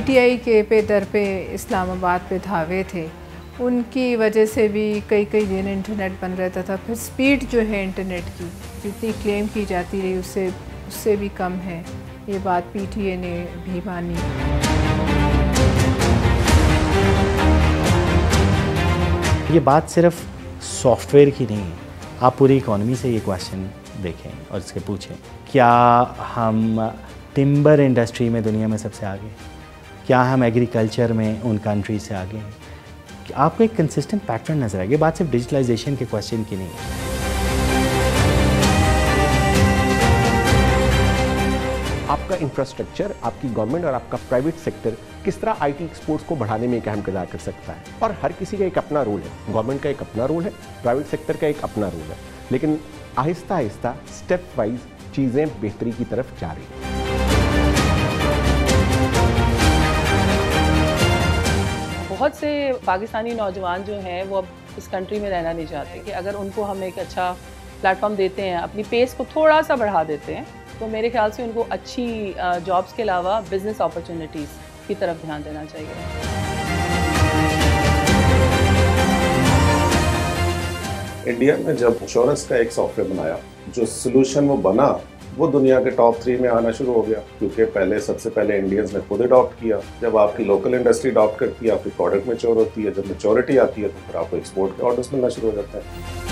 PTI के पे दर पे इस्लामाबाद पे धावे थे, उनकी वजह से भी कई दिन इंटरनेट बंद रहता था। फिर स्पीड जो है इंटरनेट की जितनी क्लेम की जाती रही उससे भी कम है। ये बात पीटीआई ने भी मानी। ये बात सिर्फ सॉफ्टवेयर की नहीं है, आप पूरी इकॉनमी से ये क्वेश्चन देखें और इसके पूछें, क्या हम टिम्बर इंडस्ट्री में दुनिया में सबसे आगे हैं? क्या हम एग्रीकल्चर में उन कंट्री से आगे हैं? आपको एक कंसिस्टेंट पैटर्न नजर आएगा। बात सिर्फ डिजिटलाइजेशन के क्वेश्चन की नहीं है। आपका इंफ्रास्ट्रक्चर, आपकी गवर्नमेंट और आपका प्राइवेट सेक्टर किस तरह आईटी एक्सपोर्ट्स को बढ़ाने में एक अहम किरदार कर सकता है। और हर किसी का एक अपना रोल है, गवर्नमेंट का एक अपना रोल है, प्राइवेट सेक्टर का एक अपना रोल है, लेकिन आहिस्ता आहिस्ता स्टेप वाइज चीज़ें बेहतरी की तरफ जा रही हैं। बहुत से पाकिस्तानी नौजवान जो हैं वो अब इस कंट्री में रहना नहीं चाहते कि अगर उनको हम एक अच्छा प्लेटफॉर्म देते हैं, अपनी पेस को thोड़ा सा बढ़ा देते हैं, तो मेरे ख्याल से उनको अच्छी जॉब्स के अलावा बिजनेस अपॉर्चुनिटीज़ की तरफ ध्यान देना चाहिए। इंडिया में जब इंश्योरेंस का एक सॉफ्टवेयर बनाया, जो सोल्यूशन वो बना वो दुनिया के टॉप 3 में आना शुरू हो गया, क्योंकि सबसे पहले इंडियंस ने खुद अडॉप्ट किया। जब आपकी लोकल इंडस्ट्री अडॉप्ट करती है, आपकी प्रोडक्ट मैच्योर होती है, जब मैच्योरिटी आती है तो फिर आपको एक्सपोर्ट के ऑर्डर्स मिलना शुरू हो जाते हैं।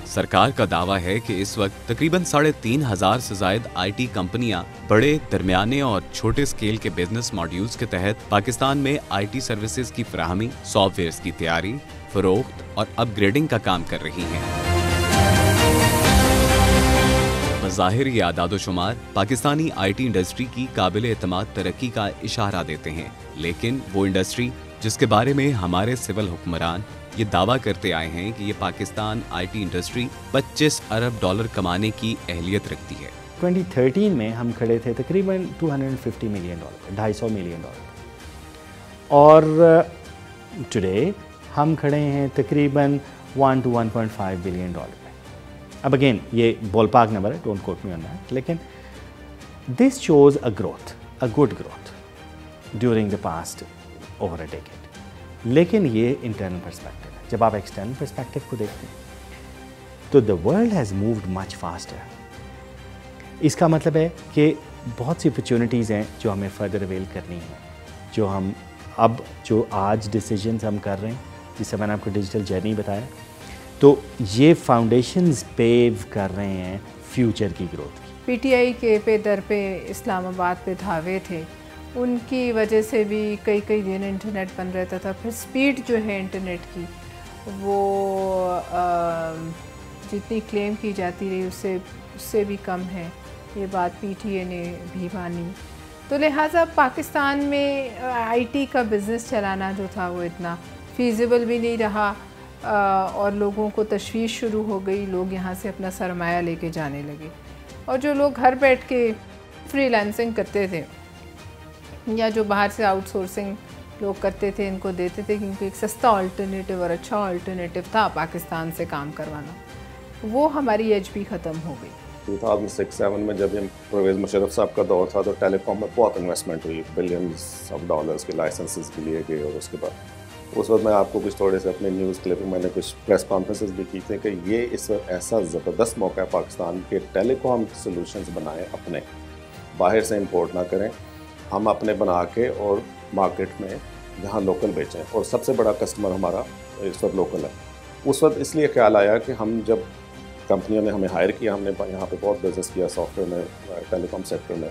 सरकार का दावा है कि इस वक्त तकरीबन 3,500 से ज्यादा आईटी कंपनियां बड़े, दरमियाने और छोटे स्केल के बिजनेस मॉड्यूल्स के तहत पाकिस्तान में आईटी सर्विसेज की फराहमी, सॉफ्टवेयर की तैयारी, फरोख्त और अपग्रेडिंग का काम कर रही हैं। बज़ाहिर ये आदादोशुमार पाकिस्तानी आईटी इंडस्ट्री की काबिल एतमाद तरक्की का इशारा देते हैं, लेकिन वो इंडस्ट्री जिसके बारे में हमारे सिविल हुक्मरान ये दावा करते आए हैं कि ये Pakistan IT industry 25 Arab dollar कमाने की अहलियत रखती है। 2013 में हम खड़े थे तकरीबन $250 मिलियन, $250 मिलियन, और टुडे हम खड़े हैं तकरीबन $1 to 1.5 बिलियन में। अब अगेन ये बॉलपार्क नंबर है, don't quote me on that, लेकिन this shows a growth, a good growth during the past over a decade. लेकिन ये इंटरनल पर्सपेक्टिव है। जब आप एक्सटर्नल पर्सपेक्टिव को देखते हैं तो the world has moved much faster. इसका मतलब है कि बहुत सी अपॉर्चुनिटीज़ हैं जो हमें फर्दर अवेल करनी है, जो आज डिसीजंस हम कर रहे हैं, जिससे मैंने आपको डिजिटल जर्नी बताया, तो ये फाउंडेशंस पेव कर रहे हैं फ्यूचर की ग्रोथ की। पीटीआई के पे दर पे इस्लामाबाद पे धावे थे, उनकी वजह से भी कई दिन इंटरनेट बंद रहता था। फिर स्पीड जो है इंटरनेट की वो जितनी क्लेम की जाती रही उससे भी कम है। ये बात पीटीआई ने भी मानी। तो लिहाजा पाकिस्तान में आईटी का बिज़नेस चलाना जो था वो इतना फीजिबल भी नहीं रहा, और लोगों को तशवीश शुरू हो गई, लोग यहाँ से अपना सरमाया लेके जाने लगे। और जो लोग घर बैठ के फ्रीलांसिंग करते थे या जो बाहर से आउटसोर्सिंग लोग करते थे, इनको देते थे क्योंकि एक सस्ता अल्टरनेटिव और अच्छा अल्टरनेटिव था पाकिस्तान से काम करवाना, वो हमारी एज भी ख़त्म हो गई। 2006-07 में जब परवेज़ मुशर्रफ साहब का दौर था तो टेलीकॉम में बहुत इन्वेस्टमेंट हुई, बिलियंस ऑफ डॉलर्स के लाइसेंसेस के लिए गए। और उसके बाद उस वक्त मैं आपको कुछ थोड़े से अपने न्यूज़ क्लिपिंग, मैंने कुछ प्रेस कॉन्फ्रेंसेस भी की थी कि ये इस वक्त ऐसा ज़बरदस्त मौका है पाकिस्तान के टेलीकॉम सोल्यूशंस बनाएं, अपने बाहर से इंपोर्ट ना करें, हम अपने बना के और मार्केट में जहाँ लोकल बेचें। और सबसे बड़ा कस्टमर हमारा इस वक्त लोकल है। उस वक्त इसलिए ख्याल आया कि हम जब कंपनियों ने हमें हायर किया, हमने यहाँ पे बहुत बिज़नेस किया सॉफ्टवेयर में, टेलीकॉम सेक्टर में,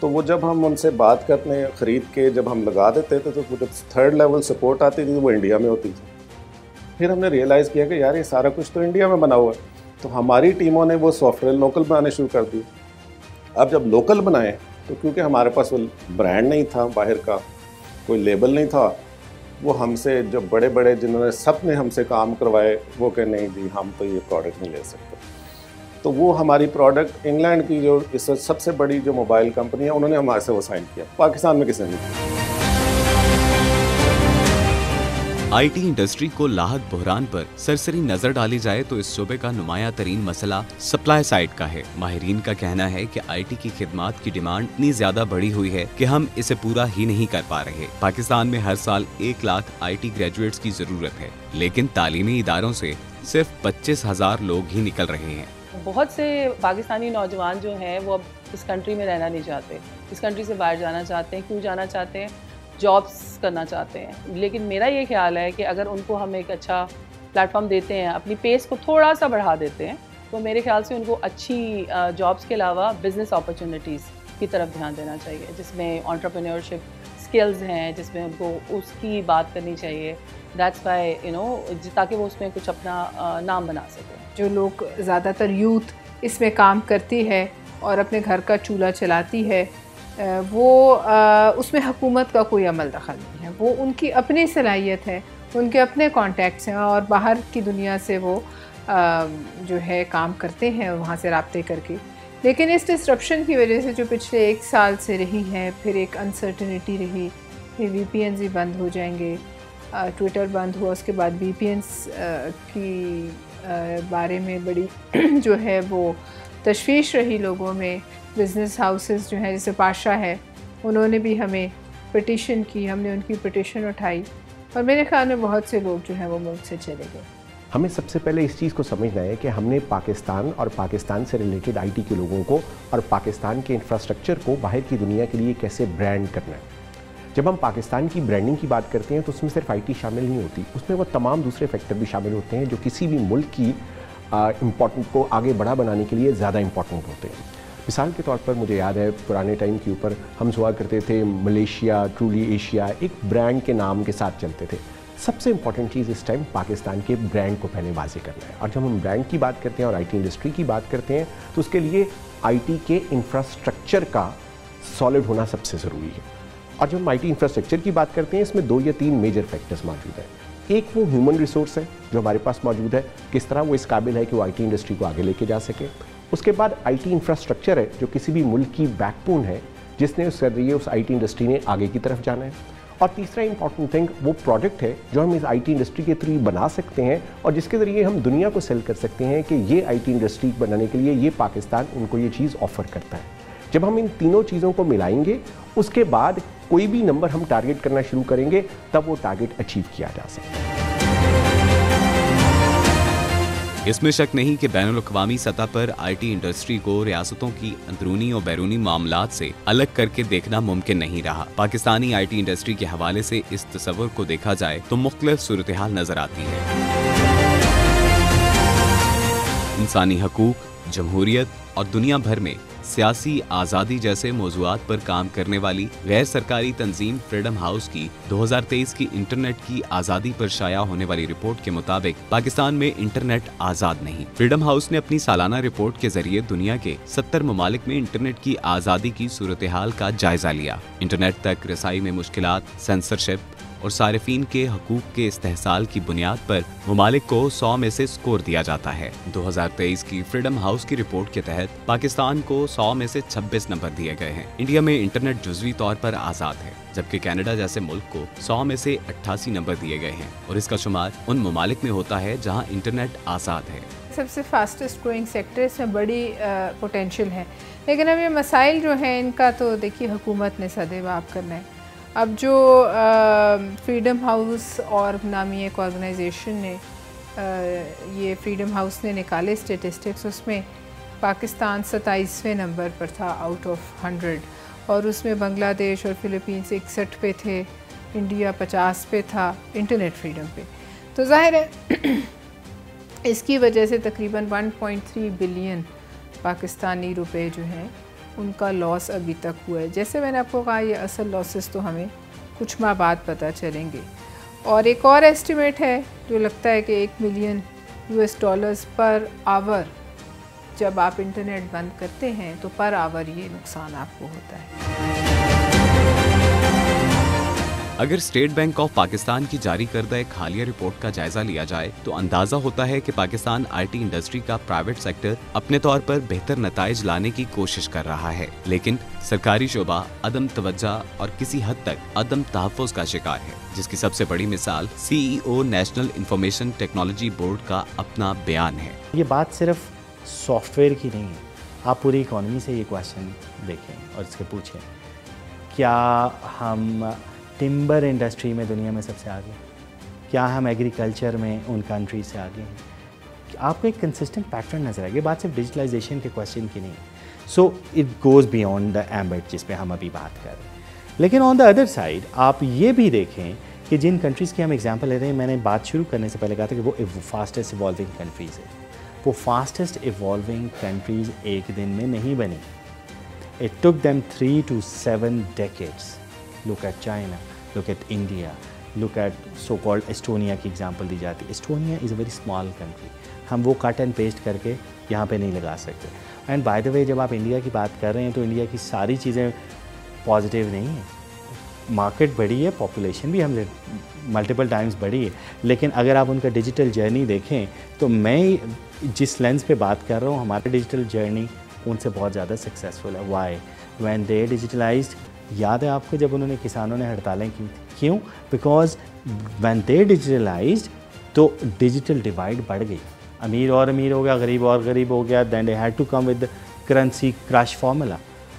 तो वो जब हम उनसे बात करने ख़रीद के जब हम लगा देते थे तो वो जब 3rd लेवल सपोर्ट आती थी वो इंडिया में होती थी। फिर हमने रियलाइज़ किया कि यार ये सारा कुछ तो इंडिया में बना हुआ है, तो हमारी टीमों ने वो सॉफ्टवेयर लोकल बनाने शुरू कर दिए। अब जब लोकल बनाए तो क्योंकि हमारे पास वो ब्रांड नहीं था, बाहर का कोई लेबल नहीं था, वो हमसे जो बड़े बड़े जिन्होंने सपने हमसे काम करवाए वो कहे नहीं जी हम तो ये प्रोडक्ट नहीं ले सकते। तो वो हमारी प्रोडक्ट इंग्लैंड की जो इस सबसे बड़ी जो मोबाइल कंपनी है उन्होंने हमारे से वो साइन किया, पाकिस्तान में किसी ने नहीं। आईटी इंडस्ट्री को लाहक बहरान पर सरसरी नजर डाली जाए तो इस शोबे का नुमाया तरीन मसला सप्लाई साइड का है। माहिरीन का कहना है कि आईटी की खिदमात की डिमांड इतनी ज्यादा बढ़ी हुई है कि हम इसे पूरा ही नहीं कर पा रहे। पाकिस्तान में हर साल 1 लाख आईटी ग्रेजुएट्स की जरूरत है, लेकिन तालीमी इदारों से सिर्फ 25,000 लोग ही निकल रहे हैं। बहुत से पाकिस्तानी नौजवान जो हैं वो अब इस कंट्री में रहना नहीं चाहते, इस कंट्री से बाहर जाना चाहते हैं। क्यों जाना चाहते हैं? जॉब्स करना चाहते हैं। लेकिन मेरा ये ख्याल है कि अगर उनको हम एक अच्छा प्लेटफॉर्म देते हैं, अपनी पेस को थोड़ा सा बढ़ा देते हैं, तो मेरे ख्याल से उनको अच्छी जॉब्स के अलावा बिज़नेस अपॉर्चुनिटीज़ की तरफ ध्यान देना चाहिए, जिसमें एंटरप्रेन्योरशिप स्किल्स हैं, जिसमें उनको उसकी बात करनी चाहिए। दैट्स वाई ताकि वो उसमें कुछ अपना नाम बना सकें। जो लोग ज़्यादातर यूथ इसमें काम करती है और अपने घर का चूल्हा चलाती है, वो उसमें हुकूमत का कोई अमल दखल नहीं है। वो उनकी अपनी सलाहियत है, उनके अपने कॉन्टैक्ट्स हैं और बाहर की दुनिया से वो जो है काम करते हैं वहाँ से राब्ते करके। लेकिन इस डिस्ट्रप्शन की वजह से जो पिछले 1 साल से रही है, फिर एक अनसर्टनिटी रही, फिर VPNs भी बंद हो जाएंगे, ट्विटर बंद हुआ, उसके बाद VPNs की बारे में बड़ी जो है वो तशवीश रही लोगों में। बिज़नेस हाउसेस जो हैं जैसे पाशा है, उन्होंने भी हमें पिटिशन की, हमने उनकी पिटिशन उठाई और मेरे ख्याल में बहुत से लोग जो हैं वो मुल्क से चले गए। हमें सबसे पहले इस चीज़ को समझना है कि हमने पाकिस्तान और पाकिस्तान से रिलेटेड आईटी के लोगों को और पाकिस्तान के इंफ्रास्ट्रक्चर को बाहर की दुनिया के लिए कैसे ब्रांड करना है। जब हम पाकिस्तान की ब्रांडिंग की बात करते हैं तो उसमें सिर्फ आईटी शामिल नहीं होती, उसमें वो तमाम दूसरे फैक्टर भी शामिल होते हैं जो किसी भी मुल्क की इम्पोर्टेंट को आगे बड़ा बनाने के लिए ज़्यादा इम्पोर्टेंट होते हैं। मिसाल के तौर पर मुझे याद है पुराने टाइम के ऊपर हम हुआ करते थे मलेशिया, ट्रूली एशिया एक ब्रांड के नाम के साथ चलते थे। सबसे इंपॉर्टेंट चीज़ इस टाइम पाकिस्तान के ब्रांड को पहले वाज़े करना है। और जब हम ब्रांड की बात करते हैं और आईटी इंडस्ट्री की बात करते हैं तो उसके लिए आईटी के इंफ्रास्ट्रक्चर का सॉलिड होना सबसे ज़रूरी है। और जब हम आईटी इंफ्रास्ट्रक्चर की बात करते हैं इसमें 2 या 3 मेजर फैक्टर्स मौजूद हैं। एक वो ह्यूमन रिसोर्स है जो हमारे पास मौजूद है, किस तरह वो इस काबिल है कि वो आईटी इंडस्ट्री को आगे लेके जा सके। उसके बाद आईटी इंफ्रास्ट्रक्चर है जो किसी भी मुल्क की बैकबोन है, जिसने उसके जरिए उस आईटी इंडस्ट्री ने आगे की तरफ जाना है। और तीसरा इंपॉर्टेंट थिंग वो प्रोडक्ट है जो हम इस आईटी इंडस्ट्री के थ्रू बना सकते हैं और जिसके ज़रिए हम दुनिया को सेल कर सकते हैं कि ये आईटी इंडस्ट्री बनाने के लिए ये पाकिस्तान उनको ये चीज़ ऑफ़र करता है। जब हम इन तीनों चीज़ों को मिलाएंगे उसके बाद कोई भी नंबर हम टारगेट करना शुरू करेंगे तब वो टारगेट अचीव किया जा सकता है। इसमें शक नहीं कि बैनुल-अक़वामी सतह पर आईटी इंडस्ट्री को रियासतों की अंदरूनी और बैरूनी मामलात से अलग करके देखना मुमकिन नहीं रहा। पाकिस्तानी आईटी इंडस्ट्री के हवाले से इस तस्वर को देखा जाए तो मुख्तलिफ सूरत-ए-हाल नजर आती है। इंसानी हकूक, जमहूरियत और दुनिया भर में सियासी आज़ादी जैसे मौज़ूआत पर काम करने वाली गैर सरकारी तंजीम फ्रीडम हाउस की 2023 की इंटरनेट की आज़ादी पर शाया होने वाली रिपोर्ट के मुताबिक पाकिस्तान में इंटरनेट आज़ाद नहीं। फ्रीडम हाउस ने अपनी सालाना रिपोर्ट के जरिए दुनिया के 70 ममालिक में इंटरनेट की आज़ादी की सूरत-ए-हाल का जायजा लिया। इंटरनेट तक रसाई में मुश्किलात, सेंसरशिप और सारिफीन के हकूक के इस्तेहसाल की बुनियाद पर ममालिक को 100 में से स्कोर दिया जाता है। 2023 की फ्रीडम हाउस की रिपोर्ट के तहत पाकिस्तान को 100 में से 26 नंबर दिए गए हैं। इंडिया में इंटरनेट जुज़वी तौर पर आज़ाद है, जबकि कनाडा जैसे मुल्क को 100 में से 88 नंबर दिए गए हैं और इसका शुमार उन ममालिक में होता है जहाँ इंटरनेट आज़ाद है। सबसे फास्टेस्ट ग्रोइंग सेक्टर, इसमें बड़ी पोटेंशियल है, लेकिन अब ये मसाइल जो हैं इनका तो देखिए हुकूमत ने सदेबाप करना है। अब जो फ्रीडम हाउस और नामी एक ऑर्गेनाइजेशन ने ये फ्रीडम हाउस ने निकाले स्टेटिस्टिक्स, उसमें पाकिस्तान 27वें नंबर पर था आउट ऑफ 100 और उसमें बांग्लादेश और फ़िलीपींस 61 पे थे, इंडिया 50 पे था इंटरनेट फ्रीडम पे। तो ज़ाहिर है इसकी वजह से तकरीबन 1.3 बिलियन पाकिस्तानी रुपए जो हैं उनका लॉस अभी तक हुआ है। जैसे मैंने आपको कहा ये असल लॉसेस तो हमें कुछ माह बाद पता चलेंगे। और एक और एस्टिमेट है जो लगता है कि $1 मिलियन पर आवर जब आप इंटरनेट बंद करते हैं तो पर आवर ये नुकसान आपको होता है। अगर स्टेट बैंक ऑफ पाकिस्तान की जारी करदा एक हालिया रिपोर्ट का जायजा लिया जाए तो अंदाजा होता है कि पाकिस्तान आईटी इंडस्ट्री का प्राइवेट सेक्टर अपने तौर पर बेहतर नताइज लाने की कोशिश कर रहा है, लेकिन सरकारी शोबा अदम तवज्जो और किसी हद तक अदम तहफ़्फ़ुज़ का शिकार है, जिसकी सबसे बड़ी मिसाल CEO national information technology board का अपना बयान है। ये बात सिर्फ सॉफ्टवेयर की नहीं है, आप पूरी इकॉनमी से ये क्वेश्चन देखें और इसके पूछें, क्या हम टिम्बर इंडस्ट्री में दुनिया में सबसे आगे हैं? क्या हम एग्रीकल्चर में उन कंट्रीज से आगे हैं? आपको एक कंसिस्टेंट पैटर्न नजर आएगा। बात सिर्फ डिजिटलाइजेशन के क्वेश्चन की नहीं, so it goes beyond the ambit जिस पे हम अभी बात कर रहे हैं। लेकिन ऑन द अदर साइड आप ये भी देखें कि जिन कंट्रीज़ की हम एग्जांपल ले रहे हैं, मैंने बात शुरू करने से पहले कहा था कि वो फास्टेस्ट इवॉल्विंग कंट्रीज़ है। वो फास्टेस्ट इवॉल्विंग कंट्रीज़ एक दिन में नहीं बनी, it took them 3 to 7 decades। Look at China, look at India, look at so-called Estonia की एग्जांपल दी जाती है। Estonia is a very small country, हम वो कट एंड पेस्ट करके यहाँ पे नहीं लगा सकते। एंड बाय द वे, जब आप इंडिया की बात कर रहे हैं तो इंडिया की सारी चीज़ें पॉजिटिव नहीं है। मार्केट बड़ी है, पॉपुलेशन भी हमसे मल्टीपल टाइम्स बढ़ी है, लेकिन अगर आप उनका डिजिटल जर्नी देखें तो मैं जिस लेंस पे बात कर रहा हूँ, हमारा डिजिटल जर्नी उनसे बहुत ज़्यादा सक्सेसफुल है। वाई? व्हेन दे डिजिटलाइज्ड, याद है आपको जब उन्होंने किसानों ने हड़तालें की थी, क्यों? बिकॉज व्हेन दे डिजिटलाइज्ड तो डिजिटल डिवाइड बढ़ गई, अमीर और अमीर हो गया, गरीब और गरीब हो गया। Then they had to come with currency crush formula,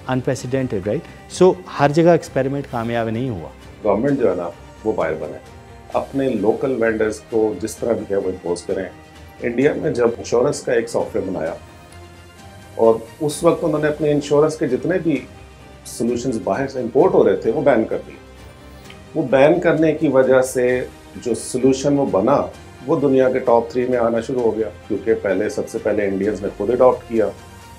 unprecedented, right? So हर जगह एक्सपेरिमेंट कामयाब नहीं हुआ। गवर्नमेंट जो है ना वो बाहर बने, अपने लोकल वेंडर्स को जिस तरह भी है वो इम्पोज करें। इंडिया में जब इंश्योरेंस का एक सॉफ्टवेयर बनाया और उस वक्त उन्होंने अपने इंश्योरेंस के जितने भी सॉल्यूशंस बाहर से इंपोर्ट हो रहे थे वो बैन कर दिए। वो बैन करने की वजह से जो सॉल्यूशन वो बना वो दुनिया के टॉप 3 में आना शुरू हो गया, क्योंकि सबसे पहले इंडियंस ने खुद अडॉप्ट किया।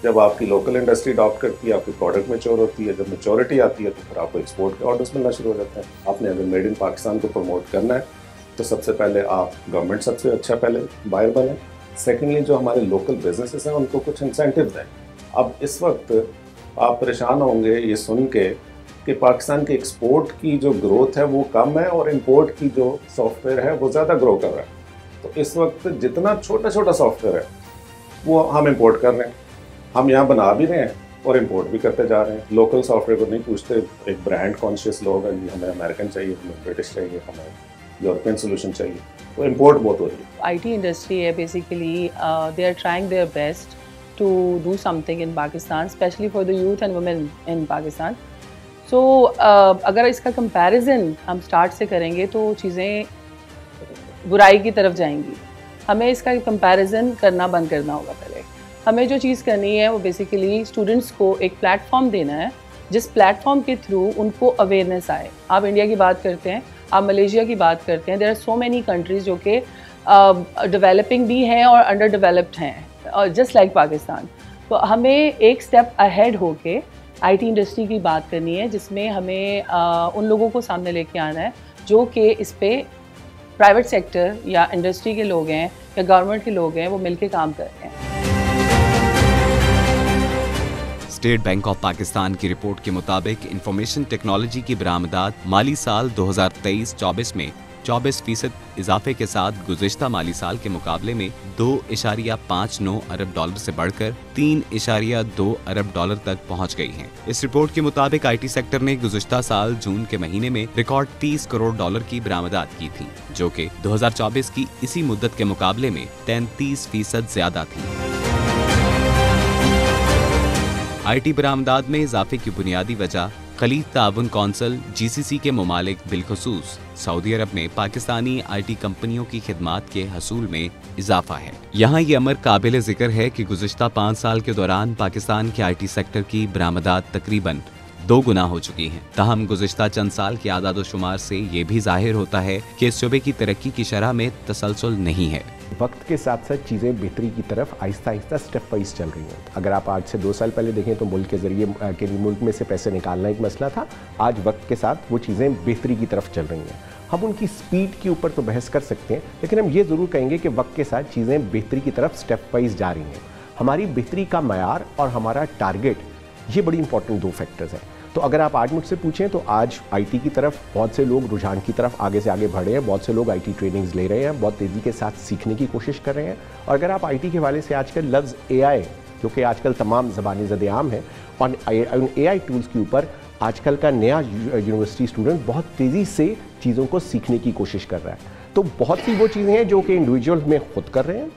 जब आपकी लोकल इंडस्ट्री अडॉप्ट करती है, आपकी प्रोडक्ट मैच्योर होती है, जब मैच्योरिटी आती है तो फिर आपको एक्सपोर्ट के ऑर्डर्स मिलना शुरू हो जाते हैं। आपने अगर मेड इन पाकिस्तान को प्रमोट करना है तो सबसे पहले आप गवर्नमेंट सबसे अच्छा पहले बायर बने। सेकेंडली, जो हमारे लोकल बिजनेसेस हैं उनको कुछ इंसेंटिव दें। अब इस वक्त आप परेशान होंगे ये सुन के कि पाकिस्तान के एक्सपोर्ट की जो ग्रोथ है वो कम है और इंपोर्ट की जो सॉफ्टवेयर है वो ज़्यादा ग्रो कर रहा है। तो इस वक्त जितना छोटा छोटा सॉफ्टवेयर है वो हम इंपोर्ट कर रहे हैं, हम यहाँ बना भी रहे हैं और इंपोर्ट भी करते जा रहे हैं। लोकल सॉफ्टवेयर को नहीं पूछते। एक ब्रांड कॉन्शियस लोग हैं, हमें अमेरिकन चाहिए, हमें ब्रिटिश चाहिए, हमें यूरोपियन सोल्यूशन चाहिए, तो इंपोर्ट बहुत हो रही है। आईटी इंडस्ट्री है basically, they are trying their best to do something in Pakistan, especially for the youth and women in Pakistan. So अगर इसका comparison हम start से करेंगे तो चीज़ें बुराई की तरफ जाएंगी। हमें इसका comparison करना बंद करना होगा। पहले हमें जो चीज़ करनी है वो बेसिकली स्टूडेंट्स को एक प्लेटफॉर्म देना है जिस प्लेटफॉर्म के थ्रू उनको अवेयरनेस आए। आप इंडिया की बात करते हैं, आप मलेशिया की बात करते हैं, there are so many countries जो कि डेवलपिंग भी हैं और अंडर डेवलप्ड हैं, जस्ट लाइक पाकिस्तान। तो हमें एक स्टेप अहेड होके आईटी इंडस्ट्री की बात करनी है, जिसमें हमें उन लोगों को सामने लेके आना है जो कि इस पे प्राइवेट सेक्टर या इंडस्ट्री के लोग हैं या गवर्नमेंट के लोग हैं, वो मिलके काम कर रहे हैं। स्टेट बैंक ऑफ पाकिस्तान की रिपोर्ट के मुताबिक इंफॉर्मेशन टेक्नोलॉजी की बरामदात माली साल 2023-24 में 24% इजाफे के साथ गुज़िश्ता माली साल के मुकाबले में 2.59 अरब डॉलर से बढ़कर 3.2 अरब डॉलर तक पहुंच गई हैं। इस रिपोर्ट के मुताबिक आईटी सेक्टर ने गुज़िश्ता साल जून के महीने में रिकॉर्ड 30 करोड़ डॉलर की बरामदात की थी, जो कि 2024 की इसी मुद्दत के मुकाबले में 33% ज्यादा थी। आईटी बरामदात में इजाफे की बुनियादी वजह खलीज ताउन कौंसिल GCC के ममालिक बिलखुसूस सऊदी अरब में पाकिस्तानी आईटी कंपनियों की खिदमात के हसूल में इजाफा है। यहाँ ये अमर काबिल जिक्र है कि गुज़िश्ता 5 साल के दौरान पाकिस्तान के आईटी सेक्टर की बरामदात तकरीबन 2 गुना हो चुकी हैं। ताहम गुज़िश्ता चंद साल के आदादोशुमार से ये भी जाहिर होता है कि इस शोबे की तरक्की की शरह में तसलसल नहीं है। वक्त के साथ साथ चीज़ें बेहतरी की तरफ आहिस्ता आहिस्ता स्टेप वाइज चल रही हैं। अगर आप आज से 2 साल पहले देखें तो मुल्क के ज़रिए के मुल्क में से पैसे निकालना एक मसला था, आज वक्त के साथ वो चीज़ें बेहतरी की तरफ चल रही हैं। हम उनकी स्पीड के ऊपर तो बहस कर सकते हैं, लेकिन हम ये ज़रूर कहेंगे कि वक्त के साथ चीज़ें बेहतरी की तरफ स्टेप वाइज जा रही हैं। हमारी बेहतरी का मयार और हमारा टारगेट, ये बड़ी इंपॉर्टेंट 2 फैक्टर्स हैं। तो अगर आप आज मुझसे पूछें तो आज आईटी की तरफ बहुत से लोग रुझान की तरफ आगे से आगे बढ़े हैं, बहुत से लोग आईटी ट्रेनिंग्स ले रहे हैं, बहुत तेज़ी के साथ सीखने की कोशिश कर रहे हैं। और अगर आप आईटी के हवाले से आजकल लफ्ज़ एआई, जो कि आजकल तमाम ज़बानी ज़द-ए-आम है, और एआई टूल्स के ऊपर आजकल का नया यूनिवर्सिटी स्टूडेंट बहुत तेज़ी से चीज़ों को सीखने की कोशिश कर रहा है। तो बहुत सी वो चीज़ें हैं जो कि इंडिविजुअल में खुद कर रहे हैं।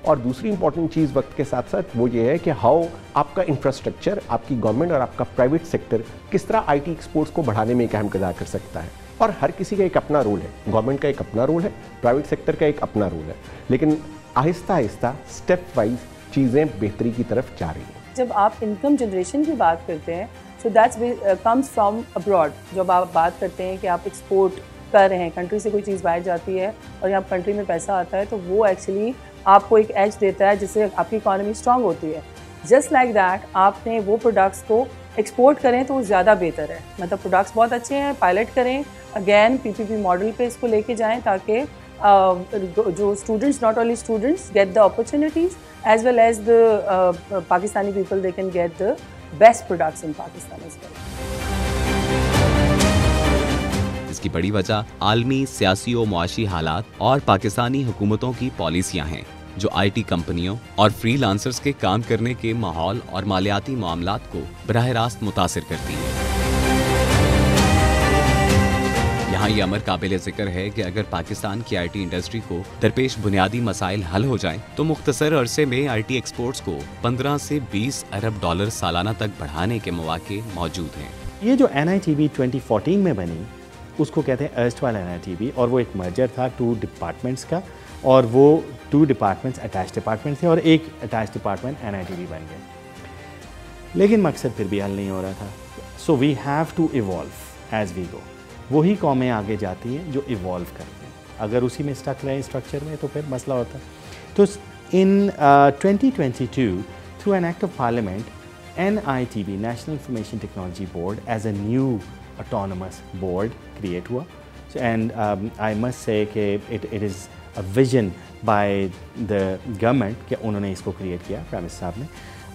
और दूसरी इंपॉर्टेंट चीज़ वक्त के साथ साथ वो ये है कि हाउ आपका इंफ्रास्ट्रक्चर, आपकी गवर्नमेंट और आपका प्राइवेट सेक्टर किस तरह आईटी एक्सपोर्ट्स को बढ़ाने में एक अहम किरदार कर सकता है। और हर किसी का एक अपना रोल है, गवर्नमेंट का एक अपना रोल है, प्राइवेट सेक्टर का एक अपना रोल है, लेकिन आहिस्ता आहिस्ता स्टेप वाइज चीज़ें बेहतरी की तरफ जा रही हैं। जब आप इनकम जनरेशन की बात करते हैं so that's comes from abroad. जब आप बात करते हैं कि आप एक्सपोर्ट कर रहे हैं, कंट्री से कोई चीज़ बाहर जाती है और यहाँ कंट्री में पैसा आता है, तो वो एक्चुअली आपको एक एज देता है जिससे आपकी इकॉनमी स्ट्रांग होती है। जस्ट लाइक दैट आपने वो प्रोडक्ट्स को एक्सपोर्ट करें तो वो ज़्यादा बेहतर है। मतलब प्रोडक्ट्स बहुत अच्छे हैं, पायलट करें, अगेन पीपीपी मॉडल पे इसको लेके जाएं ताकि जो students, not only students get the opportunities as well as the Pakistani people, they can get the best products in Pakistan as well. इसकी बड़ी वजह आलमी सियासी और मुआशी हालात और पाकिस्तानी हुकूमतों की पॉलिसियां हैं, जो आईटी कंपनियों और फ्रीलांसर्स के काम करने के माहौल और मालियाती मामलात को बराह रास्त मुतासिर करती हैं। यहाँ ये अमर काबिल जिक्र है कि अगर पाकिस्तान की आईटी इंडस्ट्री को दरपेश बुनियादी मसाइल हल हो जाएं, तो मुख्तसर अरसे में आईटी एक्सपोर्ट्स को 15 से 20 अरब डॉलर सालाना तक बढ़ाने के मौके मौजूद हैं। ये जो NITB 2014 में बनी, उसको कहते हैं अर्स्टवाइल NITB, और वो एक मर्जर था 2 डिपार्टमेंट्स का, और वो 2 डिपार्टमेंट्स अटैच डिपार्टमेंट थे और एक अटैच डिपार्टमेंट NITB बन गए। लेकिन मकसद फिर भी हल नहीं हो रहा था। So we have to evolve as we go. वही कौमें आगे जाती हैं जो इवॉल्व करते हैं। अगर उसी में स्टक रहे स्ट्रक्चर में तो फिर मसला होता है। तो in 2022 through an act of parliament, NITB national information technology board as a new autonomous board create हुआ, and I must say कि it is a vision by the government कि उन्होंने इसको create किया, प्राइम मिनिस्टर साहब ने।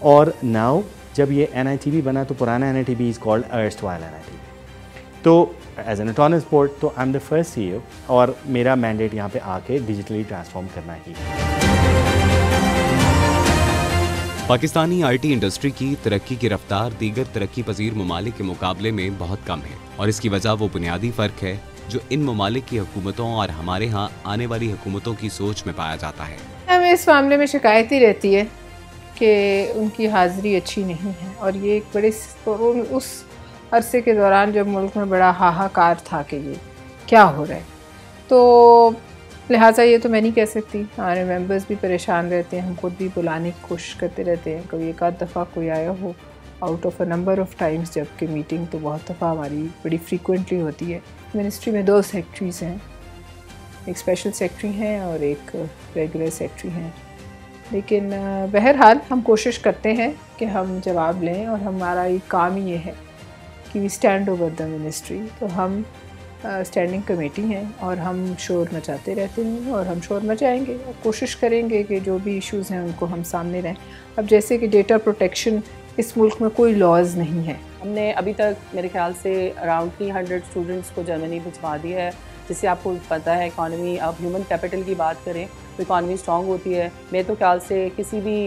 और now जब ये NITB बना तो पुराना NITB is called erstwhile NITB। तो as an autonomous board तो I'm the first CEO और मेरा mandate यहाँ पे आके digitally transform करना ही है। पाकिस्तानी आईटी इंडस्ट्री की तरक्की की रफ्तार दीगर तरक्की पजीर ममालिक के मुकाबले में बहुत कम है, और इसकी वजह वो बुनियादी फ़र्क है जो इन ममालिक की हुकूमतों और हमारे यहाँ आने वाली हुकूमतों की सोच में पाया जाता है। हमें इस मामले में शिकायत ही रहती है कि उनकी हाज़िरी अच्छी नहीं है, और ये एक बड़े उस अरसे के दौरान जब मुल्क में बड़ा हाहाकार था कि ये क्या हो रहा है, तो लिहाजा ये तो मैं नहीं कह सकती। हमारे मेंबर्स भी परेशान रहते हैं, हम खुद भी बुलाने की कोशिश करते रहते हैं। कभी एक आध दफ़ा कोई आया हो out of a number of times, जबकि मीटिंग तो बहुत दफ़ा हमारी बड़ी फ्रीक्वेंटली होती है। मिनिस्ट्री में 2 सेक्रेटरीज़ हैं, एक स्पेशल सेक्रेटरी हैं और एक रेगुलर सेक्रेटरी हैं। लेकिन बहरहाल हम कोशिश करते हैं कि हम जवाब लें, और हमारा एक काम ही ये है कि we stand over the ministry. तो हम स्टैंडिंग कमेटी हैं और हम शोर मचाते रहते हैं, और हम शोर मचाएंगे और कोशिश करेंगे कि जो भी इश्यूज़ हैं उनको हम सामने रहें। अब जैसे कि डेटा प्रोटेक्शन, इस मुल्क में कोई लॉज नहीं है। हमने अभी तक मेरे ख्याल से अराउंड 300 स्टूडेंट्स को जर्मनी भिजवा दिया है, जिससे आपको पता है इकॉनमी, अब ह्यूमन कैपिटल की बात करें तो इकॉनमी स्ट्रॉन्ग होती है। मेरे तो ख्याल से किसी भी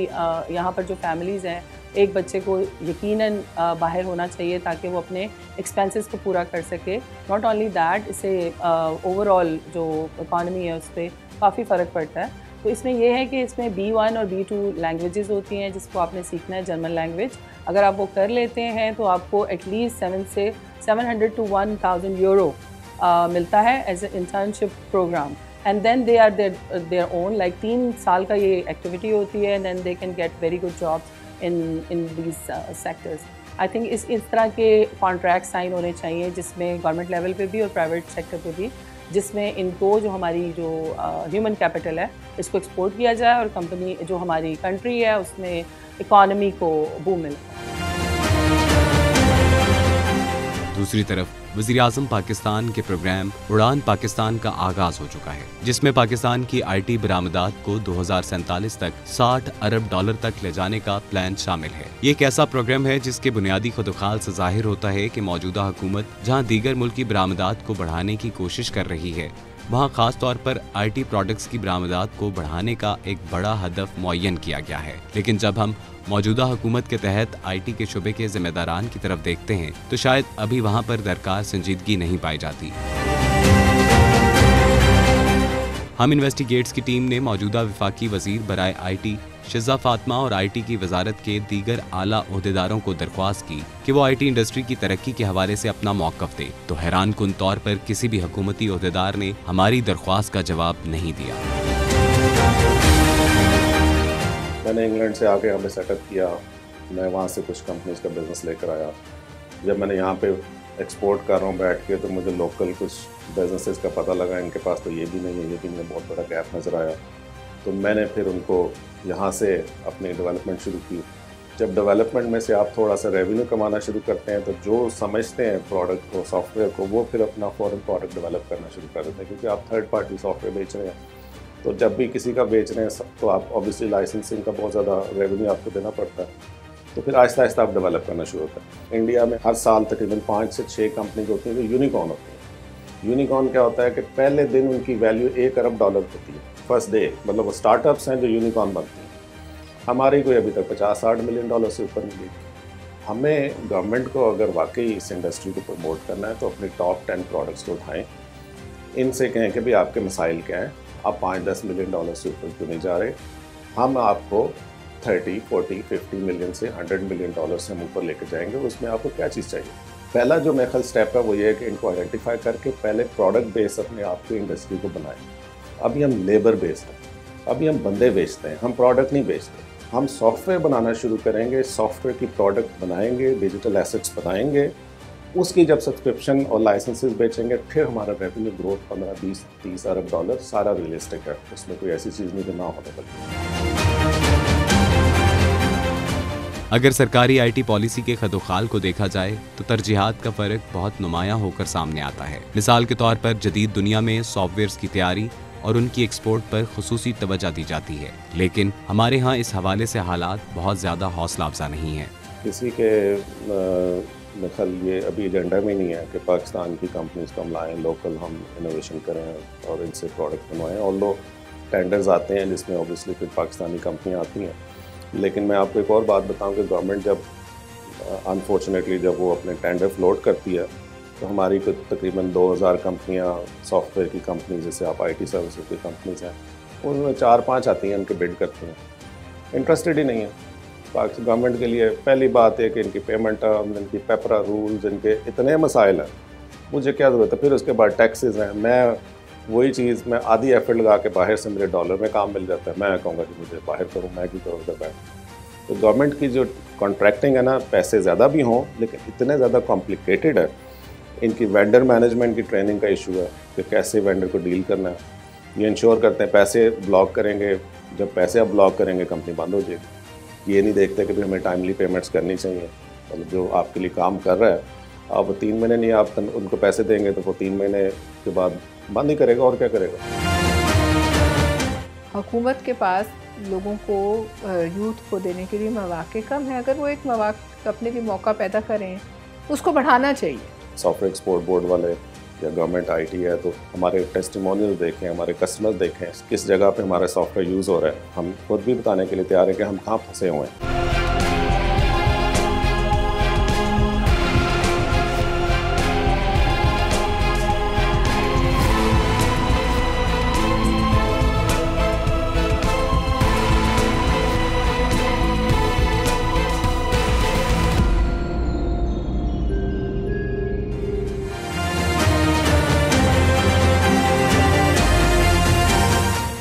यहाँ पर जो फैमिलीज़ हैं, एक बच्चे को यकीनन बाहर होना चाहिए ताकि वो अपने एक्सपेंसेस को पूरा कर सके। नॉट ओनली दैट, इससे ओवरऑल जो इकॉनमी है उस पर काफ़ी फ़र्क पड़ता है। तो इसमें यह है कि इसमें B1 और B2 लैंग्वेजेस होती हैं जिसको आपने सीखना है, जर्मन लैंग्वेज। अगर आप वो कर लेते हैं तो आपको एटलीस्ट 700 to 1000 यूरो मिलता है as a internship program, and then they are their own, like 3 साल का ये एक्टिविटी होती है, and then they can get very good jobs in these sectors. I think इस तरह के कॉन्ट्रैक्ट साइन होने चाहिए जिसमें गवर्नमेंट लेवल पे भी और प्राइवेट सेक्टर पे भी, जिसमें इनको जो हमारी जो ह्यूमन कैपिटल है इसको एक्सपोर्ट किया जाए और कंपनी जो हमारी कंट्री है उसमें इकॉनमी को बूम मिले। दूसरी तरफ वज़ीर-ए-आज़म पाकिस्तान के प्रोग्राम उड़ान पाकिस्तान का आगाज हो चुका है, जिसमें पाकिस्तान की IT बरामदात को 2047 तक 60 अरब डॉलर तक ले जाने का प्लान शामिल है। ये एक ऐसा प्रोग्राम है जिसके बुनियादी खुदुखाल से जाहिर होता है कि मौजूदा हुकूमत जहाँ दीगर मुल्की बरामदात को बढ़ाने की कोशिश कर रही है, वहाँ खास तौर पर IT प्रोडक्ट्स की बरामदात को बढ़ाने का एक बड़ा हदफ मुअय्यन किया गया है। लेकिन जब हम मौजूदा हुकूमत के तहत IT के शुबे के जिम्मेदारान की तरफ देखते हैं तो शायद अभी वहाँ पर दरकार संजीदगी नहीं पाई जाती। हम इन्वेस्टिगेट्स की टीम ने मौजूदा वफाकी वजीर बराए IT शिज़ा फातिमा और IT की वजारत के दीगर आला ओहदेदारों को दरख्वास्त की कि वो IT इंडस्ट्री की तरक्की के हवाले से अपना मौक़िफ़ दे, तो हैरान कुन तौर पर किसी भी हुकूमती ओहदेदार ने हमारी दरख्वास्त का जवाब नहीं दिया। मैंने इंग्लैंड से आके हमें सेटअप किया, मैं वहाँ से कुछ कंपनीज का बिज़नेस लेकर आया। जब मैंने यहाँ पे एक्सपोर्ट कर रहा हूँ बैठ के, तो मुझे लोकल कुछ बिजनेसेस का पता लगा, इनके पास तो ये भी नहीं है, ये भी नहीं, बहुत बड़ा गैप नज़र आया। तो मैंने फिर उनको यहाँ से अपनी डेवलपमेंट शुरू की। जब डेवलपमेंट में से आप थोड़ा सा रेवेन्यू कमाना शुरू करते हैं तो जो समझते हैं प्रोडक्ट को, सॉफ्टवेयर को, वो फिर अपना फ़ौरन प्रोडक्ट डेवलप करना शुरू कर देते हैं, क्योंकि आप थर्ड पार्टी सॉफ्टवेयर बेच रहे हैं। तो जब भी किसी का बेच रहे हैं तो आप ऑब्वियसली लाइसेंसिंग का बहुत ज़्यादा रेवेन्यू आपको देना पड़ता है। तो फिर आहिस्ता आहिस्ता आप डेवलप करना शुरू होता है। इंडिया में हर साल तकरीबन 5 से 6 कंपनी होती हैं जो यूनिकॉर्न होती हैं। यूनिकॉर्न क्या होता है कि पहले दिन उनकी वैल्यू 1 अरब डॉलर होती है, फर्स्ट डे। मतलब वो स्टार्टअप्स हैं जो यूनिकॉर्न बनती हैं। हमारी कोई अभी तक 50-60 मिलियन डॉलर से ऊपर मिली। हमें गवर्नमेंट को अगर वाकई इस इंडस्ट्री को प्रमोट करना है तो अपने टॉप 10 प्रोडक्ट्स को उठाएँ, इनसे कहें कि भाई आपके मसाइल क्या हैं, आप 5-10 मिलियन डॉलर से ऊपर क्यों नहीं जा रहे। हम आपको 30, 40, 50 मिलियन से 100 मिलियन डॉलर से हम ऊपर लेकर जाएंगे। उसमें आपको क्या चीज़ चाहिए? पहला जो मेरे ख्याल स्टेप है वो ये है कि इनको आइडेंटिफाई करके पहले प्रोडक्ट बेस अपने आप की इंडस्ट्री को बनाएं। अभी हम लेबर बेस्ड हैं, अभी हम बंदे बेचते हैं, हम प्रोडक्ट नहीं बेचते। हम सॉफ्टवेयर बनाना शुरू करेंगे, सॉफ्टवेयर की प्रोडक्ट बनाएंगे, डिजिटल एसेट्स बनाएंगे, उसकी जब सब्सक्रिप्शन और लाइसेंसेस बेचेंगे फिर हमारा रेवेन्यू ग्रोथ 15, 20, 30 अरब डॉलर सारा रियलिस्टिक है। उसमें कोई ऐसी चीज़ नहीं कि ना होने वाली। अगर सरकारी IT पॉलिसी के खदोखाल को देखा जाए तो तरजीहात का फ़र्क बहुत नुमायां होकर सामने आता है। मिसाल के तौर पर जदीद दुनिया में सॉफ्टवेयर्स की तैयारी और उनकी एक्सपोर्ट पर खुसूसी तवज्जो दी जाती है, लेकिन हमारे यहाँ इस हवाले से हालात बहुत ज़्यादा हौसला अफजा नहीं है। किसी के ख्याल ये अभी एजेंडा में नहीं है कि पाकिस्तान की कंपनीज को हम लाएँ, लोकल हम इनोवेशन करें और इनसे प्रोडक्ट बनवाएँ। और लोग टेंडर्स आते हैं जिसमें ऑब्वियसली फिर पाकिस्तानी कंपनियाँ आती हैं। लेकिन मैं आपको एक और बात बताऊं कि गवर्नमेंट जब अनफॉर्चुनेटली जब वो अपने टेंडर फ्लोट करती है तो हमारी कुछ तकरीबन 2000 कंपनियां सॉफ्टवेयर की कंपनी, जैसे आप IT सर्विसेज की कंपनीज हैं, उनमें 4-5 आती हैं, उनके बिड करती हैं, इंटरेस्टेड ही नहीं है। पाकिस्तान गवर्नमेंट के लिए पहली बात है कि इनकी पेमेंट टर्म्स, इनकी पेपरा रूल्स, इनके इतने मसाइल हैं, मुझे क्या ज़रूरत है। फिर उसके बाद टैक्सेस हैं। मैं वही चीज़ मैं आधी एफर्ट लगा के बाहर से मेरे डॉलर में काम मिल जाता है, मैं कहूँगा कि मुझे बाहर करूँ, मैं क्यों करूँ उधर बैठ। तो गवर्नमेंट की जो कॉन्ट्रैक्टिंग है ना, पैसे ज़्यादा भी हों लेकिन इतने ज़्यादा कॉम्प्लिकेटेड है। इनकी वेंडर मैनेजमेंट की ट्रेनिंग का इशू है कि कैसे वेंडर को डील करना है। ये इंश्योर करते हैं पैसे ब्लॉक करेंगे, जब पैसे आप ब्लॉक करेंगे कंपनी बंद हो जाएगी। ये नहीं देखते कि भी हमें टाइमली पेमेंट्स करनी चाहिए। मतलब जो आपके लिए काम कर रहा है, आप 3 महीने नहीं आप उनको पैसे देंगे तो वो 3 महीने के बाद बंद ही करेगा, और क्या करेगा। हुकूमत के पास लोगों को, यूथ को देने के लिए मौके कम है। अगर वो एक अपने लिए मौका पैदा करें, उसको बढ़ाना चाहिए। सॉफ्टवेयर एक्सपोर्ट बोर्ड वाले या गवर्नमेंट IT है तो हमारे टेस्टिमोनियल देखें, हमारे कस्टमर्स देखें, किस जगह पे हमारा सॉफ्टवेयर यूज़ हो रहा है। हम खुद भी बताने के लिए तैयार हैं कि हम कहाँ फंसे हुए हैं।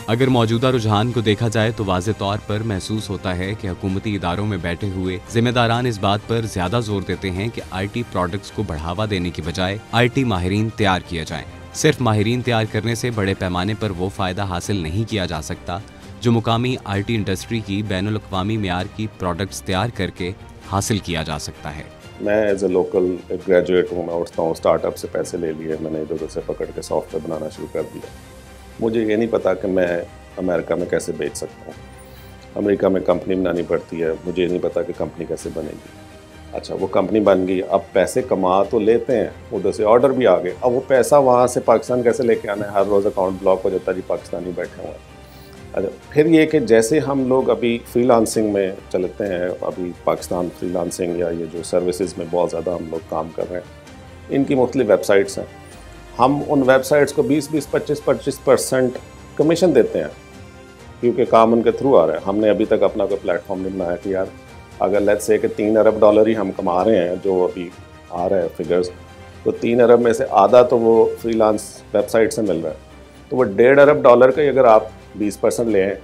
अगर मौजूदा रुझान को देखा जाए तो वाज़े तौर पर महसूस होता है कि हुकूमती इदारों में बैठे हुए जिम्मेदारान इस बात पर ज्यादा जोर देते हैं कि IT प्रोडक्ट्स को बढ़ावा देने की बजाय IT माहिरीन तैयार किए जाएं। सिर्फ माहिरीन तैयार करने से बड़े पैमाने पर वो फ़ायदा हासिल नहीं किया जा सकता जो मुकामी IT इंडस्ट्री की बैनुल अक़वामी मेयार की प्रोडक्ट्स तैयार करके हासिल किया जा सकता है। मैं एज ए लोकल ग्रेजुएट हूँ, मैं उठता हूँ, स्टार्टअप से पैसे ले लिए, मैंने इधर उधर से पकड़ के सॉफ्टवेयर बनाना शुरू कर दिया। मुझे ये नहीं पता कि मैं अमेरिका में कैसे बेच सकता हूँ, अमेरिका में कंपनी बनानी पड़ती है, मुझे नहीं पता कि कंपनी कैसे बनेगी। अच्छा, वो कंपनी बन गई, अब पैसे कमा तो लेते हैं, उधर से ऑर्डर भी आ गए, अब वो पैसा वहाँ से पाकिस्तान कैसे लेके आना है? हर रोज़ अकाउंट ब्लॉक हो जाता है जी, पाकिस्तानी बैठे हुए हैं। अच्छा, फिर ये कि जैसे हम लोग अभी फ्रीलांसिंग में चलते हैं, अभी पाकिस्तान फ्रीलांसिंग या ये जो सर्विसेज में बहुत ज़्यादा हम लोग काम कर रहे हैं, इनकी मुख्तलिफ वेबसाइट्स हैं, हम उन वेबसाइट्स को 20-25% कमीशन देते हैं, क्योंकि काम उनके थ्रू आ रहा है। हमने अभी तक अपना कोई प्लेटफॉर्म नहीं बनाया कि यार अगर लेट्स से कि $3 अरब ही हम कमा रहे हैं, जो अभी आ रहा है फिगर्स, तो 3 अरब में से आधा तो वो फ्रीलांस वेबसाइट से मिल रहा है, तो वो $1.5 अरब का ही अगर आप 20% लें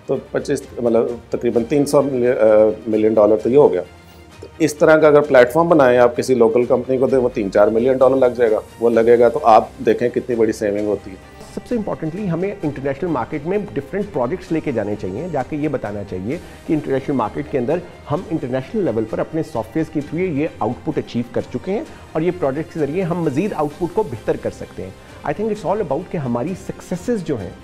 तो 25 मतलब तकरीबन $300 मिलियन तो ये हो गया। तो इस तरह का अगर प्लेटफॉर्म बनाएं आप किसी लोकल कंपनी को, तो वो $3-4 मिलियन लग जाएगा, वो लगेगा तो आप देखें कितनी बड़ी सेविंग होती है। सबसे इंपॉर्टेंटली हमें इंटरनेशनल मार्केट में डिफरेंट प्रोजेक्ट्स लेके जाने चाहिए, जाके ये बताना चाहिए कि इंटरनेशनल मार्केट के अंदर हम इंटरनेशनल लेवल पर अपने सॉफ्टवेयर के थ्रू ये आउटपुट अचीव कर चुके हैं और ये प्रोजेक्ट के जरिए हम मजीद आउटपुट को बेहतर कर सकते हैं। I think it's all about कि हमारी सक्सेसेस जो हैं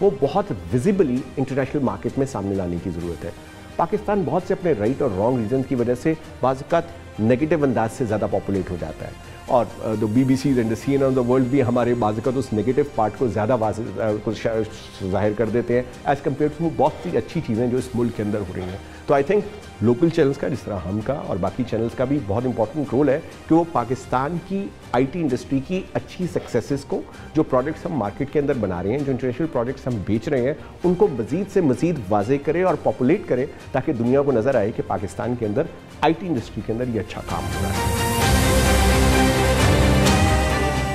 वो बहुत विजिबली इंटरनेशनल मार्केट में सामने लाने की ज़रूरत है। पाकिस्तान बहुत से अपने राइट और रॉन्ग रीजन की वजह से बाज़-औक़ात नेगेटिव अंदाज से ज़्यादा पॉपुलेट हो जाता है, और the BBC and the CNN of the world भी हमारे बाज़-औक़ात उस नेगेटिव पार्ट को ज़्यादा ज़ाहिर कर देते हैं एज़ कम्पेयर टू बहुत सी अच्छी चीज़ें जो इस मुल्क के अंदर हो रही हैं। तो आई थिंक लोकल चैनल्स का, जिस तरह हम का और बाकी चैनल्स का भी बहुत इंपॉर्टेंट रोल है कि वो पाकिस्तान की IT इंडस्ट्री की अच्छी सक्सेसेस को, जो प्रोडक्ट्स हम मार्केट के अंदर बना रहे हैं, जो इंटरनेशनल प्रोडक्ट्स हम बेच रहे हैं, उनको मज़ीद से मज़ीद वाज़े करे और पॉपुलेट करे, ताकि दुनिया को नज़र आए कि पाकिस्तान के अंदर IT इंडस्ट्री के अंदर ये अच्छा काम हो रहा है।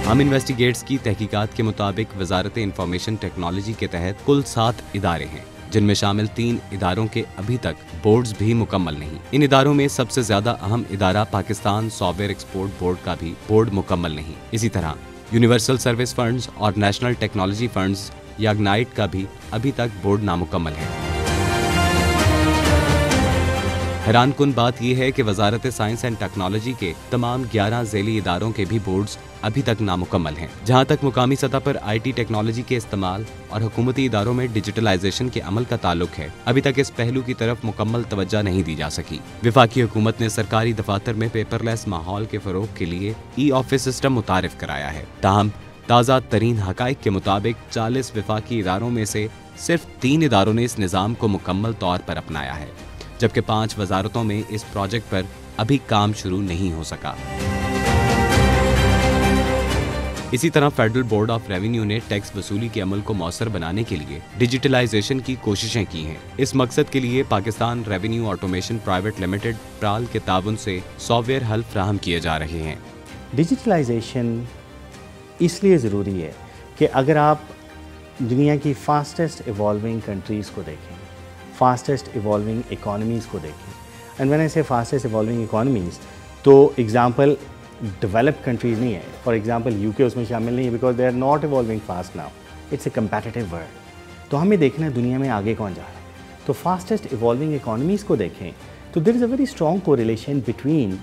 हम इन्वेस्टिगेट्स की तहकीकात के मुताबिक वजारत इंफॉर्मेशन टेक्नोलॉजी के तहत कुल 7 इदारे हैं, जिनमें शामिल 3 इदारों के अभी तक बोर्ड्स भी मुकम्मल नहीं। इन इदारों में सबसे ज्यादा अहम इदारा पाकिस्तान सॉफ्टवेयर एक्सपोर्ट बोर्ड का भी बोर्ड मुकम्मल नहीं। इसी तरह यूनिवर्सल सर्विस फंड्स और नेशनल टेक्नोलॉजी फंड्स या इग्नाइट का भी अभी तक बोर्ड नामुकम्मल है। हैरानकुन बात यह है कि वजारत साइंस एंड टेक्नोलॉजी के तमाम 11 ज़ेली इदारों के भी बोर्ड्स अभी तक नामुकम्मल हैं। जहां तक मुकामी सतह पर IT टेक्नोलॉजी के इस्तेमाल और हुकूमती इदारों में डिजिटलाइजेशन के अमल का ताल्लुक है, अभी तक इस पहलू की तरफ मुकम्मल तवज्जो नहीं दी जा सकी। विफाकी हुकूमत ने सरकारी दफातर में पेपरलेस माहौल के फरोग के लिए ई-ऑफिस सिस्टम मुतारिफ कराया है। ताहम ताज़ा तरीन हकाइक के मुताबिक 40 विफाकी इदारों में से सिर्फ 3 इदारों ने इस निज़ाम को मुकम्मल तौर पर अपनाया है, जबकि 5 वजारतों में इस प्रोजेक्ट पर अभी काम शुरू नहीं हो सका। इसी तरह फेडरल बोर्ड ऑफ रेवेन्यू ने टैक्स वसूली के अमल को मौसर बनाने के लिए डिजिटलाइजेशन की कोशिशें की हैं। इस मकसद के लिए Pakistan revenue automation private limited PRAL के ताउन से सॉफ्टवेयर हल फ्राहम किए जा रहे हैं। डिजिटलाइजेशन इसलिए ज़रूरी है कि अगर आप दुनिया की फास्टेस्ट इवॉल्विंग कंट्रीज़ को देखें, फास्टेस्ट इवॉल्विंग इकोनॉमीज़ को देखें, and when I say fastest evolving economies, तो एग्जांपल डेवलप्ड कंट्रीज़ नहीं है। फॉर एग्जांपल UK उसमें शामिल नहीं है, because they are not evolving fast now, it's a competitive world. तो हमें देखना है दुनिया में आगे कौन जा रहा है। तो फास्टेस्ट इवॉल्विंग इकोनॉमीज़ को देखें तो there is a very strong correlation between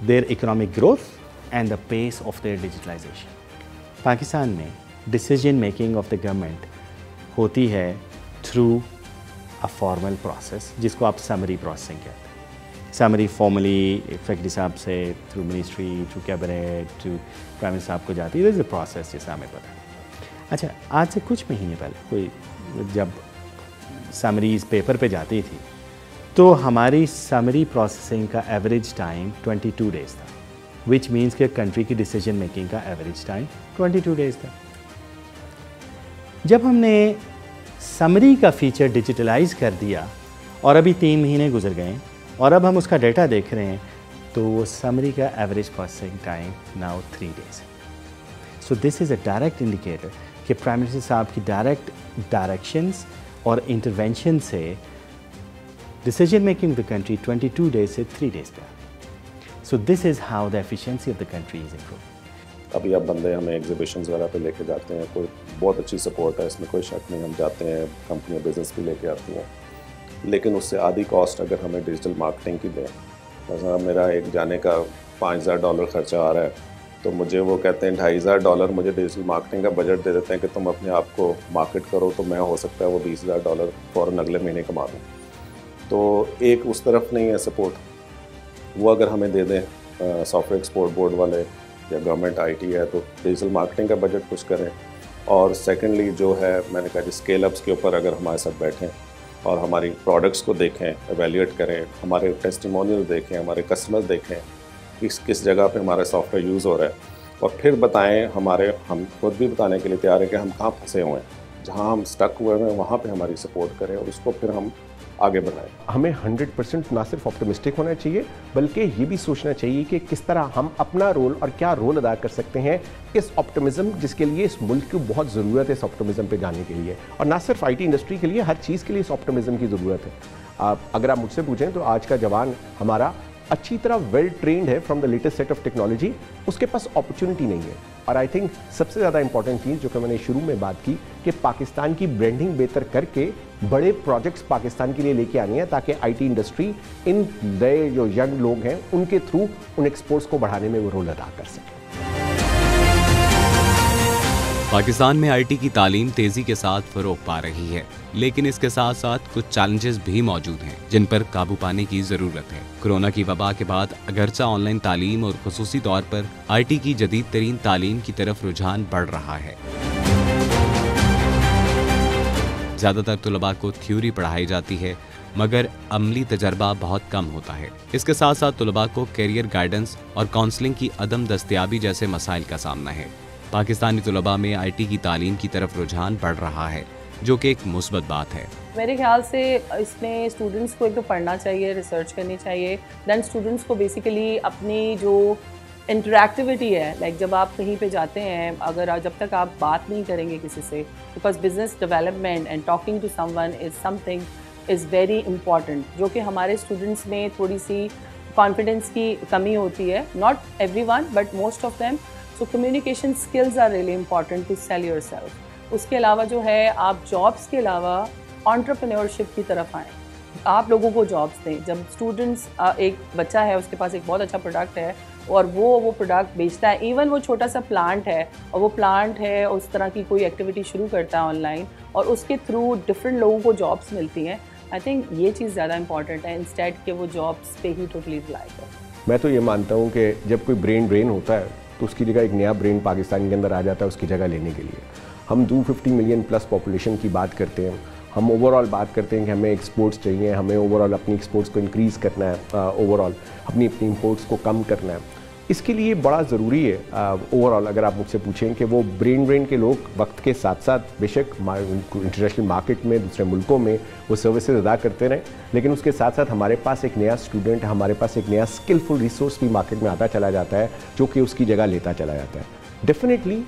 their economic growth and the pace of their digitalisation. Pakistan में decision making of the government होती है थ्रू अ फॉर्मल प्रोसेस, जिसको आप समरी प्रोसेसिंग कहते हैं। समरी फॉर्मली सेक्रेटरी साहब से through ministry, through cabinet, through prime minister साहब को जाती है। दिस इज अ प्रोसेस जैसा हमें पता है। अच्छा, आज से कुछ महीने पहले कोई जब समरीज पेपर पे जाती थी तो हमारी समरी प्रोसेसिंग का एवरेज टाइम 22 डेज़ था, विच मीन्स कि कंट्री की डिसीजन मेकिंग का एवरेज टाइम 22 डेज़ था। जब हमने समरी का फीचर डिजिटलाइज कर दिया और अभी 3 महीने गुजर गए और अब हम उसका डाटा देख रहे हैं, तो वो समरी का average processing time now 3 days है। So this is a direct indicator कि प्राइम मिनिस्टर साहब की डायरेक्ट डायरेक्शंस और इंटरवेंशन से decision making of the country 22 days से 3 डेज़ पे आ गई। So this is how the efficiency of the country is improve. अभी अब बंदे हमें एग्जीबिशंस वगैरह पे लेके जाते हैं, कोई बहुत अच्छी सपोर्ट है, इसमें कोई शक नहीं। हम जाते हैं, कंपनियाँ बिजनेस भी लेके आती हैं, लेकिन उससे आधी कॉस्ट अगर हमें डिजिटल मार्केटिंग की दें मतलब मेरा एक जाने का $5,000 खर्चा आ रहा है, तो मुझे वो कहते हैं $2,500 मुझे डिजिटल मार्केटिंग का बजट दे देते हैं कि तुम अपने आप को मार्केट करो, तो मैं हो सकता है वो $20,000 फ़ौरन अगले महीने कमा दूँ। तो एक उस तरफ नहीं है सपोर्ट, वो अगर हमें दे दें सॉफ्टवेयर एक्सपोर्ट बोर्ड वाले या गवर्नमेंट आईटी है, तो डिजिटल मार्केटिंग का बजट कुछ करें। और सेकेंडली जो है मैंने कहा कि स्केल अप्स के ऊपर अगर हमारे साथ बैठें और हमारी प्रोडक्ट्स को देखें, एवेल्यूएट करें, हमारे टेस्टिमोनियल देखें, हमारे कस्टमर्स देखें किस जगह पे हमारा सॉफ्टवेयर यूज़ हो रहा है, और फिर बताएं हम खुद भी बताने के लिए तैयार हैं कि हम कहाँ फंसे हुए हैं, जहाँ हम स्टक हुए हैं वहाँ पे हमारी सपोर्ट करें और उसको फिर हम आगे बढ़ाएं। हमें 100% ना सिर्फ ऑप्टिमिस्टिक होना चाहिए बल्कि ये भी सोचना चाहिए कि किस तरह हम अपना रोल और क्या रोल अदा कर सकते हैं इस ऑप्टिमिज्म, जिसके लिए इस मुल्क की बहुत ज़रूरत है इस ऑप्टिमिज्म पे जाने के लिए, और ना सिर्फ आईटी इंडस्ट्री के लिए, हर चीज़ के लिए इस ऑप्टिमिज्म की ज़रूरत है। अगर आप मुझसे पूछें तो आज का जवान हमारा अच्छी तरह वेल ट्रेंड है from the latest set of technology, उसके पास अपॉर्चुनिटी नहीं है। और आई थिंक सबसे ज़्यादा इंपॉर्टेंट चीज़ जो कि मैंने शुरू में बात की कि पाकिस्तान की ब्रांडिंग बेहतर करके बड़े प्रोजेक्ट्स पाकिस्तान के लिए लेके आनी है, ताकि आईटी इंडस्ट्री इन नए जो यंग लोग हैं उनके थ्रू उन एक्सपोर्ट्स को बढ़ाने में वो रोल अदा कर सके। पाकिस्तान में आईटी की तालीम तेजी के साथ फरोग पा रही है, लेकिन इसके साथ साथ कुछ चैलेंजेस भी मौजूद हैं जिन पर काबू पाने की जरूरत है। कोरोना की वबा के बाद अगरचा ऑनलाइन तालीम और खुसूसी तौर पर आईटी की जदीद तरीन तालीम की तरफ रुझान बढ़ रहा है। ज्यादातर तुलबा को थ्योरी पढ़ाई जाती है मगर अमली तजर्बा बहुत कम होता है। इसके साथ साथ तुलबा को कैरियर गाइडेंस और काउंसलिंग की अदम दस्तयाबी जैसे मसाइल का सामना है। पाकिस्तानी तुलबा में आईटी की तालीम की तरफ रुझान बढ़ रहा है, जो कि एक मुस्बत बात है। मेरे ख्याल से इसमें स्टूडेंट्स को एक तो पढ़ना चाहिए, रिसर्च करनी चाहिए, देन स्टूडेंट्स को बेसिकली अपनी जो इंटरैक्टिविटी है, लाइक जब आप कहीं पे जाते हैं, अगर जब तक आप बात नहीं करेंगे किसी से, because business development and talking to someone is something is very important, जो कि हमारे स्टूडेंट्स में थोड़ी सी कॉन्फिडेंस की कमी होती है, not everyone but most of them. So communication skills are really important to sell yourself. उसके अलावा जो है आप जॉब्स के अलावा एंटरप्रेन्योरशिप की तरफ आएँ, आप लोगों को जॉब्स दें। जब स्टूडेंट्स, एक बच्चा है उसके पास एक बहुत अच्छा प्रोडक्ट है और वो प्रोडक्ट बेचता है, इवन वो छोटा सा प्लांट है और वो प्लांट है उस तरह की कोई एक्टिविटी शुरू करता है ऑनलाइन और उसके थ्रू डिफरेंट लोगों को जॉब्स मिलती हैं, आई थिंक ये चीज़ ज़्यादा इंपॉर्टेंट है इंस्टेड कि वो जॉब्स पे ही टोटली रिलाई करें। मैं तो ये मानता हूँ कि जब कोई ब्रेन ड्रेन होता है तो उसकी जगह एक नया ब्रेन पाकिस्तान के अंदर आ जाता है उसकी जगह लेने के लिए। हम 250 मिलियन प्लस पॉपुलेशन की बात करते हैं, हम ओवरऑल बात करते हैं कि हमें एक्सपोर्ट्स चाहिए, हमें ओवरऑल अपनी एक्सपोर्ट्स को इंक्रीज़ करना है, ओवरऑल अपनी इंपोर्ट्स को कम करना है। इसके लिए बड़ा ज़रूरी है ओवरऑल अगर आप मुझसे पूछें कि वो ब्रेन ड्रेन के लोग वक्त के साथ साथ बेशक इंटरनेशनल मार्केट में दूसरे मुल्कों में वो सर्विसेज अदा करते रहें, लेकिन उसके साथ साथ हमारे पास एक नया स्टूडेंट, हमारे पास एक नया स्किलफुल रिसोर्स भी मार्केट में आता चला जाता है जो कि उसकी जगह लेता चला जाता है। डेफिनेटली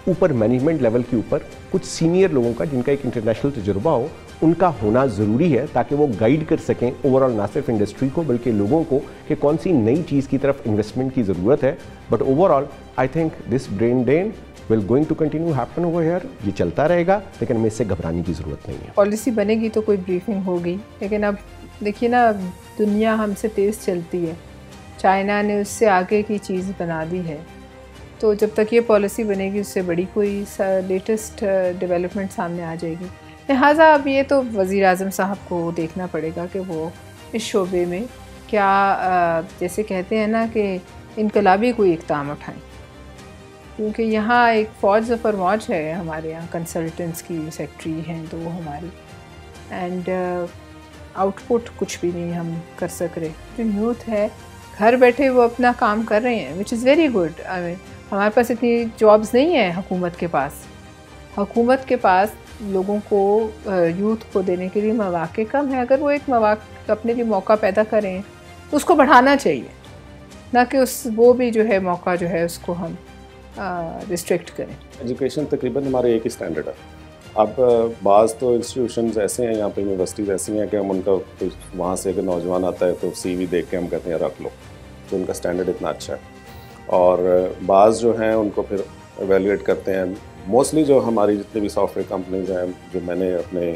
ऊपर मैनेजमेंट लेवल के ऊपर कुछ सीनियर लोगों का जिनका एक इंटरनेशनल तजुर्बा हो उनका होना ज़रूरी है ताकि वो गाइड कर सकें ओवरऑल ना सिर्फ इंडस्ट्री को बल्कि लोगों को कि कौन सी नई चीज़ की तरफ इन्वेस्टमेंट की ज़रूरत है। But overall I think this brain drain will going to continue happen over here, ये चलता रहेगा, लेकिन हमें इससे घबराने की ज़रूरत नहीं है। पॉलिसी बनेगी तो कोई ब्रीफिंग होगी, लेकिन अब देखिए ना दुनिया हमसे तेज़ चलती है, चाइना ने उससे आगे की चीज़ बना दी है, तो जब तक ये पॉलिसी बनेगी उससे बड़ी कोई लेटेस्ट डेवलपमेंट सामने आ जाएगी। लिहाजा अब ये तो वज़ीर आज़म साहब को देखना पड़ेगा कि वो इस शोबे में क्या जैसे कहते हैं ना कि इनकलाबी कोई इक़दाम उठाएं, क्योंकि यहाँ एक फ़ौज फरमौज है हमारे यहाँ, कंसल्टेंट्स की सेक्रेटरी हैं तो वो हमारी, एंड आउटपुट कुछ भी नहीं हम कर सक रहे। जो यूथ है घर बैठे वो अपना काम कर रहे हैं, which is very good. I mean हमारे पास इतनी जॉब्स नहीं है हुकूमत के पास लोगों को, यूथ को देने के लिए मौक़े कम है। अगर वो एक अपने लिए मौका पैदा करें तो उसको बढ़ाना चाहिए, ना कि वो भी जो है मौका जो है उसको हम रिस्ट्रिक्ट करें। एजुकेशन तकरीबन हमारे एक ही स्टैंडर्ड है। अब बाज़ तो इंस्टीट्यूशंस ऐसे हैं, यहाँ पे यूनिवर्सिटीज़ ऐसी हैं कि हम उनका वहाँ से अगर नौजवान आता है तो CV देख के हम कहते हैं रख लो, तो उनका स्टैंडर्ड इतना अच्छा है। और बाज़ जो हैं उनको फिर एवेल्यूएट करते हैं। मोस्टली जो हमारी जितनी भी सॉफ्टवेयर कंपनीज हैं, जो मैंने अपने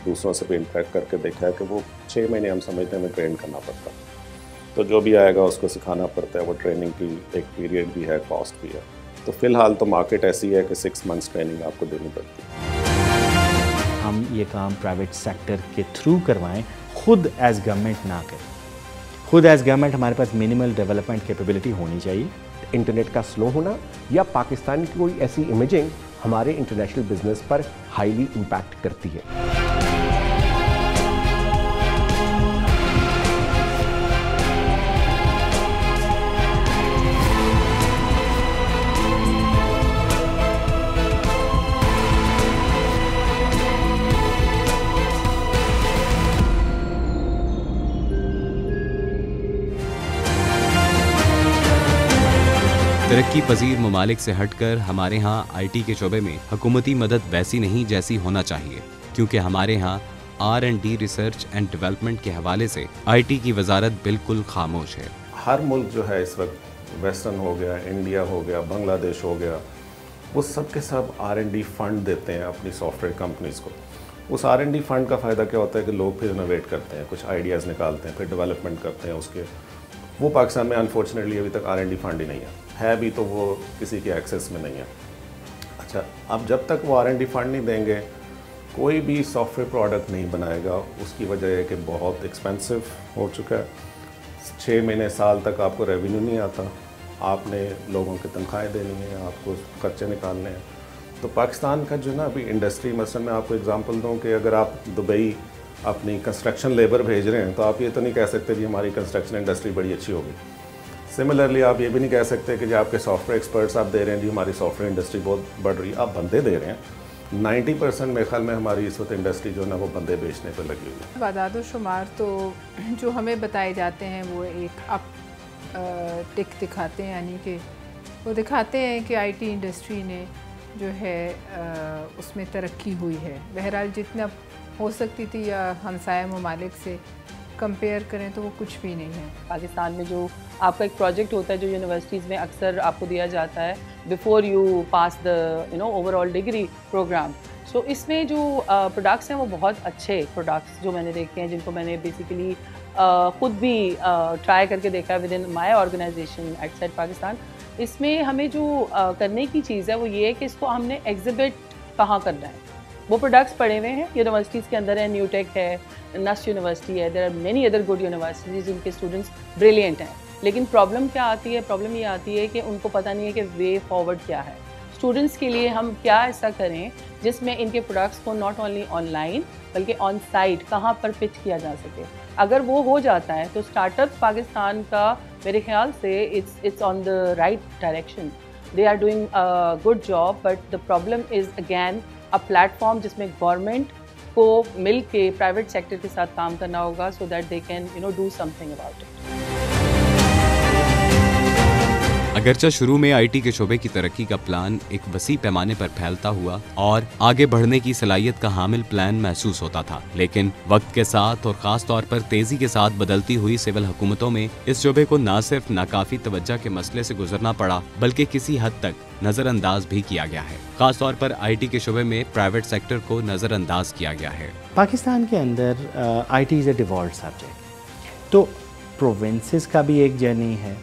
दूसरों से भी इंटरेक्ट करके देखा है कि वो 6 महीने हम समझते हैं हमें ट्रेन करना पड़ता, तो जो भी आएगा उसको सिखाना पड़ता है, वो ट्रेनिंग की एक पीरियड भी है, कॉस्ट भी है। तो फ़िलहाल तो मार्केट ऐसी है कि 6 मंथ्स ट्रेनिंग आपको देनी पड़ती है। हम ये काम प्राइवेट सेक्टर के थ्रू करवाएं, खुद एज गवर्नमेंट ना करें। खुद एज गवर्नमेंट हमारे पास मिनिमल डेवलपमेंट कैपेबिलिटी होनी चाहिए। इंटरनेट का स्लो होना या पाकिस्तान की कोई ऐसी इमेजिंग हमारे इंटरनेशनल बिजनेस पर हाईली इम्पैक्ट करती है। तरक्की पजीर ममालिक से हटकर हमारे यहाँ IT के शोबे में हुकूमती मदद वैसी नहीं जैसी होना चाहिए, क्योंकि हमारे यहाँ R&D रिसर्च एंड डेवलपमेंट के हवाले से IT की वजारत बिल्कुल खामोश है। हर मुल्क जो है इस वक्त, वेस्टर्न हो गया, इंडिया हो गया, बांग्लादेश हो गया, वो सब के सब R&D फंड देते हैं अपनी सॉफ्टवेयर कंपनीज़ को। उस R&D फंड का फ़ायदा क्या होता है कि लोग फिर इनोवेट करते हैं, कुछ आइडियाज़ निकालते हैं, फिर डेवलपमेंट करते हैं उसके। वो पाकिस्तान में अनफॉर्चुनेटली अभी तक R&D फंड ही नहीं है भी तो वो किसी के एक्सेस में नहीं है। अच्छा, अब जब तक वो R&D फंड नहीं देंगे कोई भी सॉफ्टवेयर प्रोडक्ट नहीं बनाएगा। उसकी वजह है कि बहुत एक्सपेंसिव हो चुका है। 6 महीने साल तक आपको रेवेन्यू नहीं आता, आपने लोगों की तनख्वाहें देनी है, आपको खर्चे निकालने हैं। तो पाकिस्तान का जो ना अभी इंडस्ट्री, मसलन मैं आपको एग्जांपल दूं कि अगर आप दुबई अपनी कंस्ट्रक्शन लेबर भेज रहे हैं तो आप ये तो नहीं कह सकते कि हमारी कंस्ट्रक्शन इंडस्ट्री बड़ी अच्छी होगी। सिमिलरली आप ये भी नहीं कह सकते कि जो आपके सॉफ्टवेयर एक्सपर्ट्स आप दे रहे हैं जी हमारी सॉफ्टवेयर इंडस्ट्री बहुत बढ़ रही है। आप बंदे दे रहे हैं। 90% मेरे ख्याल में हमारी इस वक्त इंडस्ट्री जो है ना वो बंदे बेचने पर लगी हुई है। आदाद शुमार तो जो हमें बताए जाते हैं वो एक अप टिक दिखाते हैं, यानी कि वो दिखाते हैं कि IT इंडस्ट्री ने जो है उसमें तरक्की हुई है। बहरहाल जितना हो सकती थी या हमसाया ममालिक से कंपेयर करें तो वो कुछ भी नहीं है। पाकिस्तान में जो आपका एक प्रोजेक्ट होता है जो यूनिवर्सिटीज़ में अक्सर आपको दिया जाता है before you pass the overall degree programme. So इसमें जो प्रोडक्ट्स हैं वो बहुत अच्छे प्रोडक्ट्स जो मैंने देखे हैं, जिनको मैंने बेसिकली ख़ुद भी ट्राई करके देखा है विद इन माई ऑर्गेनाइजेशन एटसेट पाकिस्तान। इसमें हमें जो करने की चीज़ है वो ये है कि इसको हमने एग्जिबिट कहाँ करना है। वो प्रोडक्ट्स पड़े हुए हैं यूनिवर्सिटीज़ के अंदर है, न्यूटेक है, नस्ट यूनिवर्सिटी है, there are many other good universities जिनके स्टूडेंट्स ब्रिलियंट हैं। लेकिन प्रॉब्लम क्या आती है? प्रॉब्लम ये आती है कि उनको पता नहीं है कि वे फॉरवर्ड क्या है। स्टूडेंट्स के लिए हम क्या ऐसा करें जिसमें इनके प्रोडक्ट्स को नॉट ओनली ऑनलाइन बल्कि ऑन साइट कहाँ पर पिच किया जा सके। अगर वो हो जाता है तो स्टार्टअप पाकिस्तान का मेरे ख्याल से it's on the right direction. They are doing a good job, but the problem is again a platform जिसमें गवर्नमेंट को मिल के प्राइवेट सेक्टर के साथ काम करना होगा so that they can do something about it. अगरचा शुरू में IT के शोबे की तरक्की का प्लान एक वसी पैमाने पर फैलता हुआ और आगे बढ़ने की सलाहियत का हामिल प्लान महसूस होता था, लेकिन वक्त के साथ और खास तौर पर तेजी के साथ बदलती हुई सिविल हुकूमतों में इस शोबे को न सिर्फ नाकाफी तवज्जो के मसले से गुजरना पड़ा बल्कि किसी हद तक नजरअंदाज भी किया गया है। खास तौर पर IT के शोबे में प्राइवेट सेक्टर को नजरअंदाज किया गया है। पाकिस्तान के अंदर IT is a devolve subject. तो प्रोविंसेस का भी एक जर्नी है,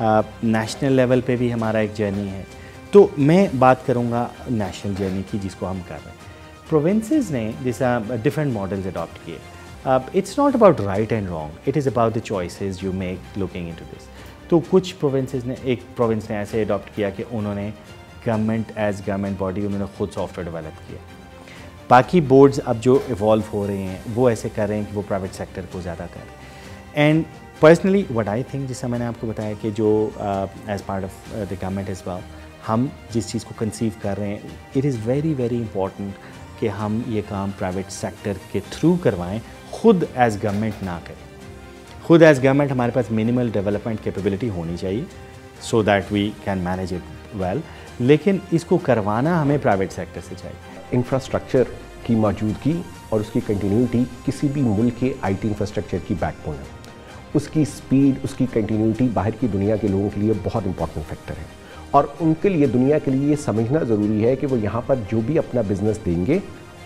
नेशनल लेवल पे भी हमारा एक जर्नी है। तो मैं बात करूँगा नेशनल जर्नी की जिसको हम कर रहे हैं। प्रोविंसेस ने जैसा डिफरेंट मॉडल्स अडॉप्ट किए। It's not about right and wrong, it is about the choices you make looking into this. तो कुछ प्रोविंसेस ने, एक प्रोविंस ने ऐसे अडॉप्ट किया कि उन्होंने गवर्नमेंट बॉडी उन्होंने खुद सॉफ्टवेयर डेवलप किया। बाकी बोर्ड्स अब जो इवॉल्व हो रहे हैं वो ऐसे कर रहे हैं कि वो प्राइवेट सेक्टर को ज़्यादा करें। And personally what I think, जैसा मैंने आपको बताया कि जो as part of the government as well हम जिस चीज़ को कंसीव कर रहे हैं, it is very very important कि हम ये काम प्राइवेट सेक्टर के थ्रू करवाएं, खुद एज गवर्नमेंट ना करें। खुद एज गवर्नमेंट हमारे पास मिनिमल डेवलपमेंट कैपेबिलिटी होनी चाहिए so that we can manage it well, लेकिन इसको करवाना हमें प्राइवेट सेक्टर से चाहिए। इंफ्रास्ट्रक्चर की मौजूदगी और उसकी कंटिन्यूटी किसी भी मुल्क के IT इंफ्रास्ट्रक्चर की बैकबोन है। उसकी स्पीड, उसकी कंटिन्यूटी बाहर की दुनिया के लोगों के लिए बहुत इंपॉर्टेंट फैक्टर है और उनके लिए, दुनिया के लिए ये समझना ज़रूरी है कि वो यहाँ पर जो भी अपना बिज़नेस देंगे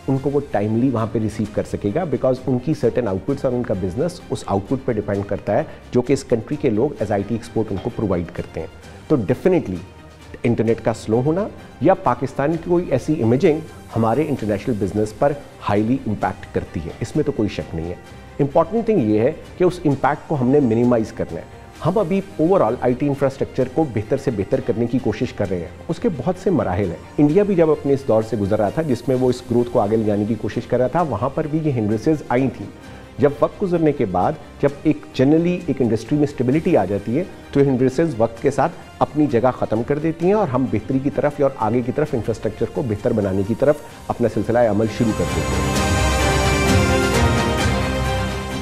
उनको वो टाइमली वहाँ पे रिसीव कर सकेगा, बिकॉज उनकी सर्टेन आउटपुट्स और उनका बिजनेस उस आउटपुट पे डिपेंड करता है जो कि इस कंट्री के लोग एज IT एक्सपोर्ट उनको प्रोवाइड करते हैं। तो डेफिनेटली इंटरनेट का स्लो होना या पाकिस्तान की कोई ऐसी इमेजिंग हमारे इंटरनेशनल बिजनेस पर हाईली इम्पैक्ट करती है, इसमें तो कोई शक नहीं है। इंपॉर्टेंट थिंग ये है कि उस इम्पैक्ट को हमने मिनिमाइज करना है। हम अभी ओवरऑल IT इंफ्रास्ट्रक्चर को बेहतर से बेहतर करने की कोशिश कर रहे हैं, उसके बहुत से मराहिल हैं। इंडिया भी जब अपने इस दौर से गुजर रहा था जिसमें वो इस ग्रोथ को आगे ले जाने की कोशिश कर रहा था, वहाँ पर भी ये हिंड्रेंसेस आई थी। जब वक्त गुजरने के बाद जब एक जनरली एक इंडस्ट्री में स्टेबिलिटी आ जाती है तो हिंड्रेंसेस वक्त के साथ अपनी जगह ख़त्म कर देती हैं और हम बेहतरी की तरफ और आगे की तरफ इंफ्रास्ट्रक्चर को बेहतर बनाने की तरफ अपना सिलसिला अमल शुरू कर देते हैं।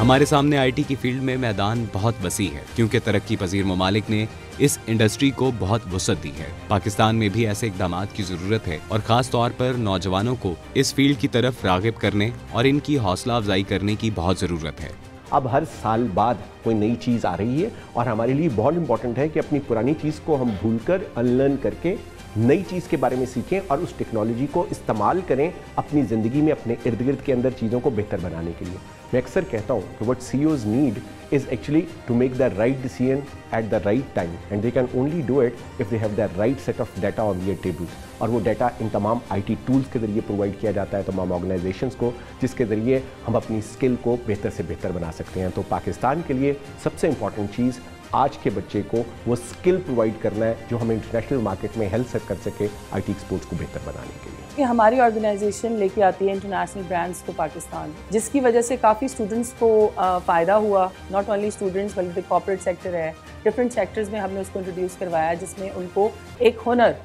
हमारे सामने IT की फील्ड में मैदान बहुत वसी है, क्योंकि तरक्की पजीर ममालिक ने इस इंडस्ट्री को बहुत वुसअत दी है। पाकिस्तान में भी ऐसे इक़दामात की ज़रूरत है और ख़ास तौर पर नौजवानों को इस फील्ड की तरफ राग़िब करने और इनकी हौसला अफजाई करने की बहुत ज़रूरत है। अब हर साल बाद कोई नई चीज़ आ रही है और हमारे लिए बहुत इंपॉर्टेंट है कि अपनी पुरानी चीज़ को हम भूलकर अनलर्न करके नई चीज़ के बारे में सीखें और उस टेक्नोलॉजी को इस्तेमाल करें अपनी ज़िंदगी में, अपने इर्द गिर्द के अंदर चीज़ों को बेहतर बनाने के लिए। मैं अक्सर कहता हूँ कि what CEOs need is actually to make the right decision at the right time and they can only do it if they have the right set of data on their table. और वो data in तमाम IT tools के ज़रिए provide किया जाता है तमाम organisations को, जिसके ज़रिए हम अपनी स्किल को बेहतर से बेहतर बना सकते हैं। तो पाकिस्तान के लिए सबसे इंपॉर्टेंट चीज़ आज के बच्चे को वो स्किल प्रोवाइड करना है जो हमें इंटरनेशनल मार्केट में हेल्प कर सके IT एक्सपोर्ट्स को बेहतर बनाने के लिए। कि हमारी ऑर्गेनाइजेशन लेके आती है इंटरनेशनल ब्रांड्स को पाकिस्तान, जिसकी वजह से काफ़ी स्टूडेंट्स को फ़ायदा हुआ। नॉट ओनली स्टूडेंट्स बल्कि कॉर्पोरेट सेक्टर है, डिफरेंट सेक्टर्स में हमने उसको इंट्रोड्यूस करवाया, जिसमें उनको एक हुनर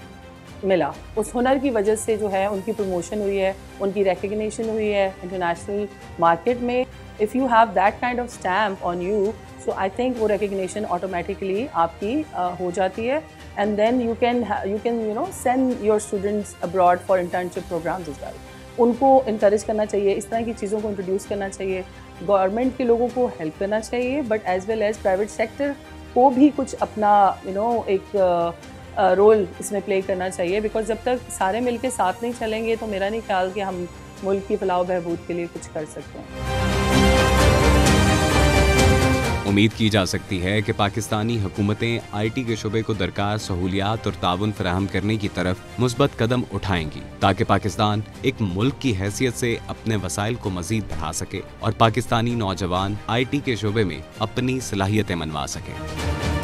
मिला। उस हुनर की वजह से जो है उनकी प्रमोशन हुई है, उनकी रिकग्निशन हुई है इंटरनेशनल मार्केट में। If you have that kind of stamp on you, so I think वो रिकग्निशन ऑटोमेटिकली आपकी हो जाती है and then you can send your students abroad for internship programs as well. उनको इंकरेज करना चाहिए, इस तरह की चीज़ों को इंट्रोड्यूस करना चाहिए। गवर्नमेंट के लोगों को हेल्प करना चाहिए, but as well as private sector को भी कुछ अपना एक रोल इसमें प्ले करना चाहिए, बिकॉज जब तक सारे मिलके साथ नहीं चलेंगे तो मेरा नहीं ख्याल कि हम मुल्क की फलाह बहबूद के लिए कुछ कर सकते हैं। उम्मीद की जा सकती है कि पाकिस्तानी हुकूमतें IT के शोबे को दरकार सहूलियात और ताउन फराहम करने की तरफ मुस्बत कदम उठाएंगी, ताकि पाकिस्तान एक मुल्क की हैसियत से अपने वसाइल को मजीद बढ़ा सके और पाकिस्तानी नौजवान IT के शोबे में अपनी सलाहियतें मनवा सके।